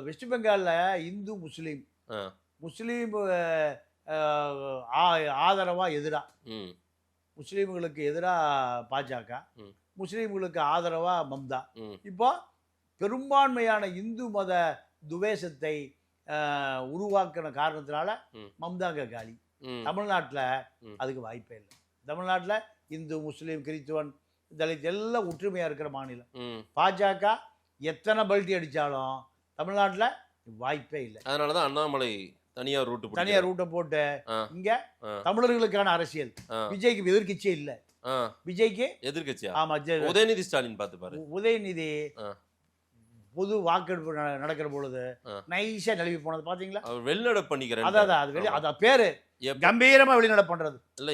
வெஸ்ட் பெங்காலில் இந்து முஸ்லீம் ஆதரவாக எதிராக, முஸ்லீம்களுக்கு எதிராக பாஜக, முஸ்லீம்களுக்கு ஆதரவாக மம்தா. இப்போ பெரும்பான்மையான இந்து மத துவேஷத்தை உருவாக்கின காரணத்தினால மம்தாங்க காலி. தமிழ்நாட்டில் அதுக்கு வாய்ப்பே இல்லை. தமிழ்நாட்டில் இந்து முஸ்லீம் கிறிஸ்துவன் தலித் எல்லாம் ஒற்றுமையாக இருக்கிற மாநிலம். பாஜக எத்தனை பல்ட்டி அடித்தாலும் தமிழ்நாட்டில் வாய்ப்பே இல்லை. அதனால தான் அண்ணாமலை தனியார் ரூட்டை போட்டு இங்கே தமிழர்களுக்கான அரசியல். விஜய்க்கு எதிர்கட்சியே இல்லை. விஜய்க்கு எதிர்கட்சியா? ஆமா, உதயநிதி ஸ்டாலின் பார்த்து பாரு. உதயநிதி பொது வாக்கெடுப்பு நடக்கிற பொழுது நைஸா நழுவி போனது பாத்தீங்களா? வெளிநடப்பு பண்ணிக்கிறேன். அதான் பேரு கம்பீரமா வெளிநடப்பு பண்றது. இல்ல,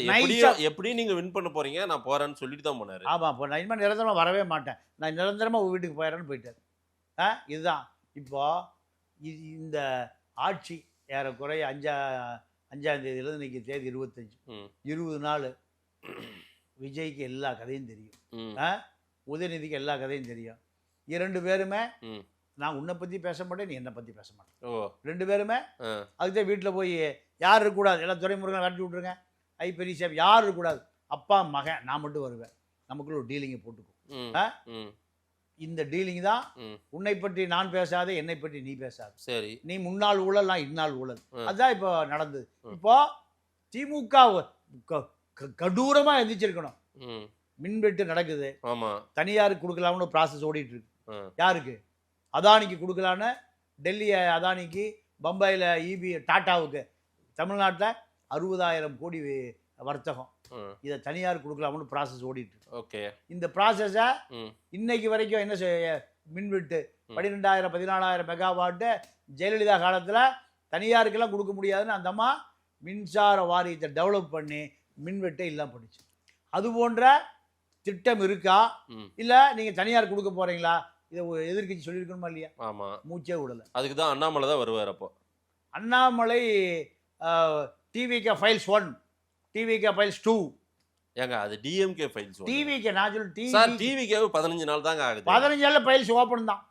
எப்படி நீங்க வின் பண்ண போறீங்க, நான் போறேன்னு சொல்லிட்டு தான் போனாரு. ஆமா, இப்போ நான் இனிமேல் நிரந்தரமா வரவே மாட்டேன், நான் நிரந்தரமா வீட்டுக்கு போயிடறேன்னு போயிட்டாரு. இதுதான் இப்போ இந்த ஆட்சி ஏறக்குறைய 5ஆம் தேதியிலிருந்து இன்னைக்கு தேதி 25, 20 நாள் விஜய்க்கு எல்லா கதையும் தெரியும், உதயநிதிக்கு எல்லா கதையும் தெரியும். 2 பேருமே நான் உன்னை பற்றி பேச மாட்டேன், நீ என்னை பற்றி பேச மாட்டேன். 2 பேருமே அதுதான் வீட்டில் போய் யார் இருக்கக்கூடாது, எல்லாம் துறைமுருகன் கட்டி விட்ருங்க, பெரிய சேப் யார் இருக்கக்கூடாது, அப்பா மகன் நான் மட்டும் வருவேன், நமக்குள்ள ஒரு டீலிங்கை போட்டுக்கும். இந்த டீலிங் தான் உன்னை பற்றி நான் பேசாத, என்னை பற்றி நீ பேசாத. சரி, நீ முன்னாள் ஊழல், நான் இந்நாள் ஊழல். அதுதான் இப்போ நடந்தது. இப்போ திமுக கடூரமா எந்திரிச்சிருக்கணும். மின்வெட்டு நடக்குது, தனியாருக்கு கொடுக்கலாம்னு ப்ராசஸ் ஓடிட்டு இருக்கு. யாருக்கு? அதானிக்கு கொடுக்கலான்னு டெல்லி அதானிக்கு, பம்பாயில் இபி டாட்டாவுக்கு. தமிழ்நாட்டில் 60,000 கோடி வர்த்தகம், இதை தனியார் கொடுக்கலாம்னு ப்ராசஸ் ஓடிட்டு இருக்கு. ஓகே, இந்த ப்ராசஸை இன்னைக்கு வரைக்கும் என்ன மின்வெட்டு 12,000 14,000 மெகாவாட்டு ஜெயலலிதா காலத்தில் தனியாருக்கெல்லாம் கொடுக்க முடியாதுன்னு அந்த அம்மா மின்சார வாரியத்தை டெவலப் பண்ணி மின்வெட்டை இல்லாமல் பண்ணிச்சு. அது போன்ற திட்டம் இருக்கா? இல்லை நீங்கள் தனியார் கொடுக்க போறீங்களா? இதை எதிர்கட்சி சொல்லியிருக்கணுமா இல்லையா? ஆமாம், மூச்சே விடலை. அதுக்கு தான் அண்ணாமலை தான் வருவார். அப்போ Annamalai TVK files 1, TVK files 2. ஏங்க அது டிஎம்கே ஃபைல்ஸ். டிவிகே நான் சொல்லி சார், டிவிகே 15 நாள் தாங்க ஆகுது. 15 நாள்ல ஃபைல்ஸ் ஓப்பன் தான்.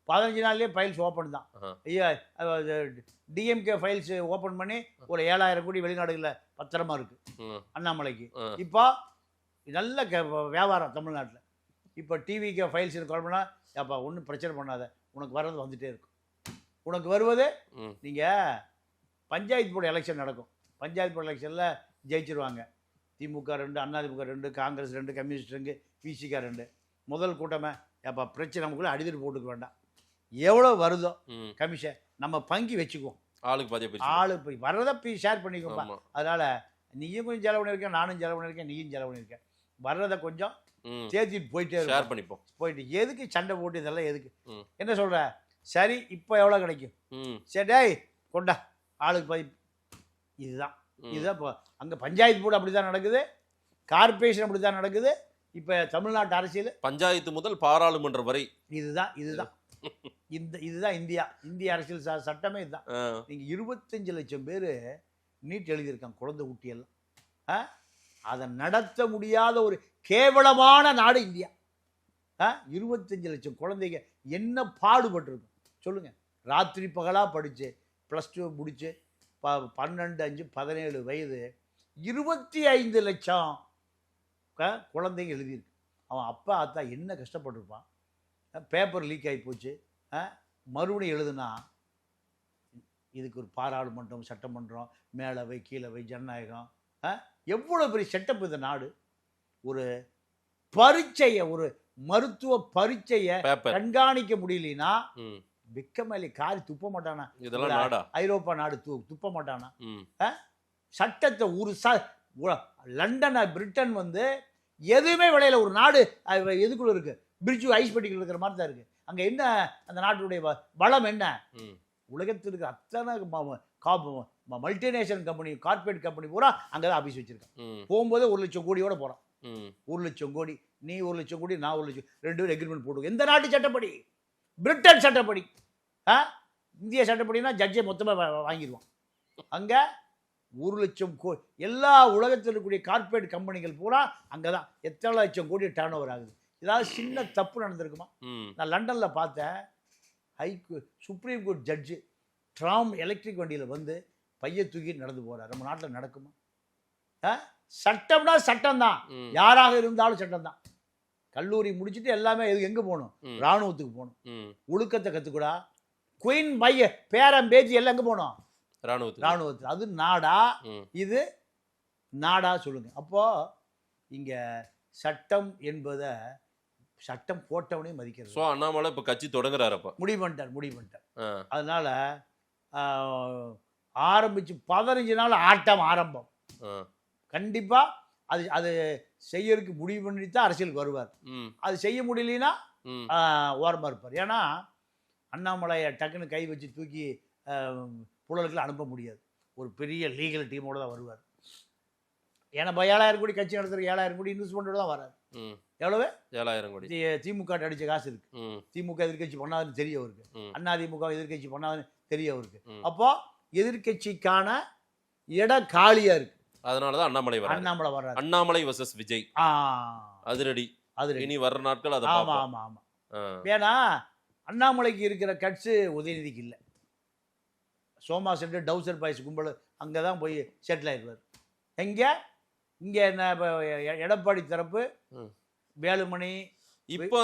15 நாள்லயே ஃபைல்ஸ் ஓப்பன் தான். ஐயா, டிஎம்கே ஃபைல்ஸ் ஓப்பன் பண்ணி ஒரு 7,000 கோடி வெளிநாடுகளில் பத்திரமா இருக்கு அண்ணாமலைக்கு. இப்போ நல்ல வியாபாரம் தமிழ்நாட்டில். இப்போ டிவிக்கு ஃபைல்ஸ் குழம்புனா அப்போ ஒன்றும் பிரச்சனை பண்ணாத, உனக்கு வர்றது வந்துகிட்டே இருக்கும். உனக்கு வருவது, நீங்கள் பஞ்சாயத்து போர்டு எலெக்ஷன் நடக்கும், பஞ்சாயத்து போர்டு எலெக்ஷனில் ஜெயிச்சிருவாங்க. திமுக 2, அதிமுக 2, காங்கிரஸ் 2, கம்யூனிஸ்ட் 2, பிசிகா 2. முதல் கூட்டமே அப்போ பிரச்சனை நமக்குள்ளே அடிதடி போட்டுக்க வேண்டாம், எவ்வளோ வருதோ கமிஷன் நம்ம பங்கி வச்சுக்குவோம், ஆளுக்கு வர்றதை ஷேர் பண்ணிக்குவோம்ப்பா. அதனால் நீயும் கொஞ்சம் செலவு பண்ணியிருக்கேன், நானும் செலவு பண்ணியிருக்கேன், நீயும் செலவு பண்ணியிருக்கேன், வர்றதை கொஞ்சம் சேர்த்திட்டு போயிட்டே ஷேர் பண்ணிப்போம். போயிட்டு எதுக்கு சண்டை போட்டு இதெல்லாம் எதுக்கு? என்ன சொல்ற? சரி, இப்போ எவ்வளோ கிடைக்கும்? சரி, டேய் கொண்டா ஆளுக்கு பதிப்பு. இதுதான் இப்போ அங்கே பஞ்சாயத்து போர்டு அப்படி தான் நடக்குது, கார்பரேஷன் அப்படி தான் நடக்குது. இப்போ தமிழ்நாட்டு அரசியல் பஞ்சாயத்து முதல் பாராளுமன்றம் வரை இதுதான் இதுதான் இந்திய அரசியல் சட்டமே இதுதான். நீங்கள் 25 லட்சம் பேர் நீட் எழுதியிருக்காங்க, குழந்தை குட்டியெல்லாம். அதை நடத்த முடியாத ஒரு கேவலமான நாடு இந்தியா. 25 லட்சம் குழந்தைங்க என்ன பாடுபட்டுருக்கும் சொல்லுங்க. ராத்திரி பகலாக படித்து +2 முடிச்சு 12, 5, 17 வயது 25 லட்சம் குழந்தைங்க எழுதியிருக்கு. அவன் அப்பா அத்தா என்ன கஷ்டப்பட்டுருப்பான். பேப்பர் லீக் ஆகி போச்சு, மறுபடியும் எழுதுனா இதுக்கு ஒரு பாராளுமன்றம், சட்டமன்றம், மேலவை, கீழவை, ஜனநாயகம், எவ்வளோ பெரிய செட்டப் இந்த நாடு. ஒரு பரீட்சையை, ஒரு மருத்துவ பரீட்சையை கண்காணிக்க முடியலனா வெக்கமேலி காரி துப்ப மாட்டானா? ஐரோப்பா நாடு துப்ப மாட்டானா? சட்டத்தை ஒரு லண்டன், பிரிட்டன் எதுவுமே விளையில ஒரு நாடு எதுக்குள்ள இருக்கு, பிரிட்ஜு ஐஸ் பெட்டிக்குள்ள இருக்கிற மாதிரி தான் இருக்கு. அங்க என்ன அந்த நாட்டுடைய வளம் என்ன? உலகத்தில் இருக்கிற அத்தனை மல்டிநேஷனல் கம்பெனி கார்பரேட் கம்பெனி பூரா அங்கே தான் ஆஃபீஸ் வச்சிருக்கேன். போகும்போது 1 லட்சம் கோடியோட போகிறான். 1 லட்சம் கோடி, நீ 1 லட்சம் கோடி, நான் 1 லட்சம், 2 பேரும் எக்ரிமெண்ட் போடுவோம். எந்த நாட்டு சட்டப்படி? பிரிட்டன் சட்டப்படி. இந்திய சட்டப்படினா ஜட்ஜை மொத்தமாக வாங்கிடுவான். அங்கே 1 லட்சம் கோடி, எல்லா உலகத்தில் இருக்கக்கூடிய கார்பரேட் கம்பெனிகள் பூரா அங்கே தான் எத்தனை லட்சம் கோடி டர்ன் ஓவர் ஆகுது. ஏதாவது சின்ன தப்பு நடந்திருக்குமா? நான் லண்டனில் பார்த்தேன், supreme court judge tram electric வண்டியில் வந்து பைய தூக்கி நடந்து போகிறார். நம்ம நாட்டில் நடக்குமா? சட்டம்னா சட்டம் தான், யாராக இருந்தாலும் சட்டம் தான். கல்லூரி முடிச்சுட்டு எல்லாமே எங்கே போகணும்? இராணுவத்துக்கு போகணும். ஒழுக்கத்தை கற்றுக்கூடா. குயின் பைய பேரம் பேச்சு எல்லாம் எங்கே போகணும்? இராணுவத்தில். அது நாடா? இது நாடா சொல்லுங்க. அப்போ இங்கே சட்டம் என்பதை சட்டம் போட்டவனே மதிக்கிறது. ஸோ அண்ணாமலை இப்போ கட்சி தொடங்குறாரு. அப்போ முடிவு பண்ணிட்டார். அதனால ஆரம்பிச்சு 15 நாள் ஆட்டம் ஆரம்பம். கண்டிப்பா அது செய்யறதுக்கு முடிவு பண்ணி தான் அரசியலுக்கு வருவார். அது செய்ய முடியலனா ஓரமா இருப்பார். ஏன்னா அண்ணாமலையை டக்குன்னு கை வச்சு தூக்கி புழலுக்குள்ள அனுப்ப முடியாது. ஒரு பெரிய லீகல் டீமோட தான் வருவார். ஏன்னா 7000 கோடி கட்சி நடத்துற 7000 கோடி இன்வெஸ்ட்மெண்ட்டோட தான் வராது. எவ்வளவு? 7000 கோடி. திமுக அடிச்ச காசு இருக்கு. திமுக எதிர்கட்சி பண்ணாதுன்னு தெரிய அவருக்கு. அண்ணா திமுக எதிர்கட்சி பண்ணாதுன்னு தெரிய அவருக்கு. அப்போ எதிர்கட்சிக்கான இடம் காலியா இருக்கு. அதனாலதான் அண்ணாமலை வர்றாரு. அண்ணாமலை வர்சஸ் விஜய் அதிரடி. இனி வர்ற நாட்கள் அது. ஆமா ஆமா ஆமா. ஏன்னா அண்ணாமலைக்கு இருக்கிற கட்சி உதயநிதிக்கு இல்லை. சோமா சென்டர் டவுசர் பாய்ஸ் கும்பல் அங்கதான் போய் செட்டில் ஆயிடுவார். எங்க இங்க என்ன எடப்பாடி தரப்பு வேலுமணி இப்போ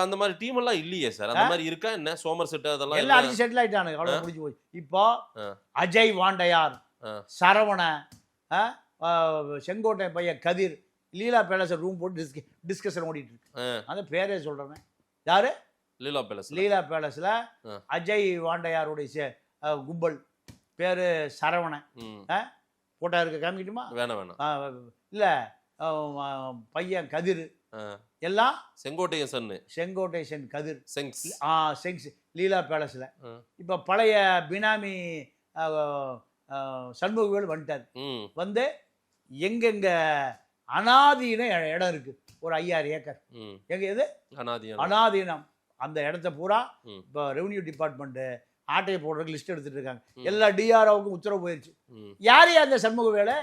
அந்த மாதிரி டீம் எல்லாம் இல்லையே சார். அந்த மாதிரி இருக்கா என்ன? சோமர் செட் அதெல்லாம் எல்லாம் அடிச்சு செட்டில் ஆயிட்டானுங்க. அவ்வளவு முடிஞ்சு போய். இப்போ அஜய் வாண்டையார், சரவண, செங்கோட்டை பையன் கதிர், லீலா பேலஸ் ரூம் போட்டு டிஸ்கஷன் ஓடிட்டு இருக்கு. அந்த பேரே சொல்றேன். யாரு? லீலா பேலஸ்ல அஜய் வாண்டையாருடைய கும்பல் பேரு சரவணன். போட்டா இருக்க காமிக்கிட்டுமா? வேணாம். இல்ல பையன் கதிர் எல்லாம் செங்கோட்டை சென் கதிர் செங்ஸ் லீலா பேலஸ்ல. இப்ப பழைய பினாமி சண்முகவேல் வந்துட்டார். வந்து எங்கெங்க அனாதீன இடம் இருக்கு ஒரு 5000 ஏக்கர். எங்க எது அனாதீனம்? அந்த இடத்த பூரா இப்போ ரெவன்யூ டிபார்ட்மெண்ட் ஆட்டையை போடுறதுக்கு லிஸ்ட் எடுத்துட்டு இருக்காங்க. எல்லா டிஆர்ஓவுக்கும் உத்தரவு போயிடுச்சு. யாரு அந்த சண்முகவேலு?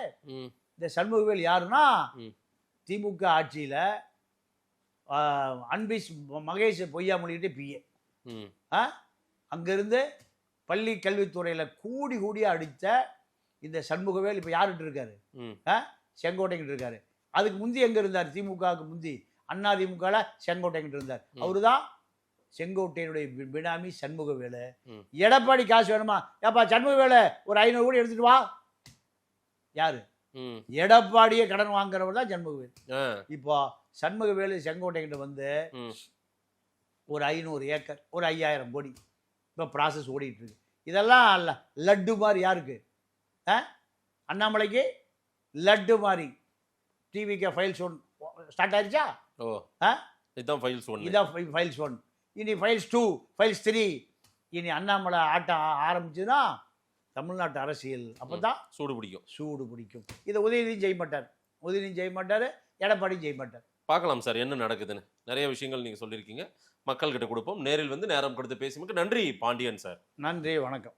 இந்த சண்முகவேல் யாருன்னா திமுக ஆட்சியில அன்பிஸ் மகேஷ் பொய்யாமொழிகிட்டே பிஏ. அங்கிருந்து பள்ளி கல்வித்துறையில கூடியா அடித்த இந்த சண்முகவேல் இப்ப யாருட்டு இருக்காரு? செங்கோட்டைக்கிட்டு இருக்காரு. அதுக்கு முந்தி எங்க இருந்தார்? திமுகவுக்கு முந்தி அண்ணா திமுக செங்கோட்டைக்கிட்டு இருந்தார். அவருதான் செங்கோட்டையனுடைய பினாமி சண்முகவேலு. எடப்பாடி காசு வேணுமா? ஏப்பா சண்முகவேலு ஒரு 500 கோடி எடுத்துட்டு வா. யாரு? எடப்பாடியே கடன் வாங்குறவர் தான் சண்முகவேலு. இப்போ சண்முகவேலு செங்கோட்டைக்கிட்ட வந்து ஒரு 500 ஏக்கர் ஒரு 5000 கோடி இப்போ ப்ராசஸ் ஓடிட்டு இருக்கு. இதெல்லாம் லட்டு மாதிரி யாருக்கு? அண்ணாமலைக்கு லட்டு மாதிரி. டிவிக்கு ஃபைல்ஸ் 1 ஸ்டார்ட் ஆயிடுச்சா? இதான் ஃபைல்ஸ் 1. இனி ஃபைல்ஸ் 2, ஃபைல்ஸ் 3. இனி அண்ணாமலை ஆட்டம் ஆரம்பிச்சுன்னா தமிழ்நாட்டு அரசியல் அப்பதான் சூடு பிடிக்கும். இதை உதயநிதியும் செய்ய மாட்டார், எடப்பாடியும் செய்ய மாட்டார். பார்க்கலாம் சார் என்ன நடக்குதுன்னு. நிறைய விஷயங்கள் நீங்கள் சொல்லியிருக்கீங்க, மக்கள்கிட்ட கொடுப்போம். நேரில் வந்து நேரம் கொடுத்து பேசியதுக்கு நன்றி பாண்டியன் சார். நன்றி, வணக்கம்.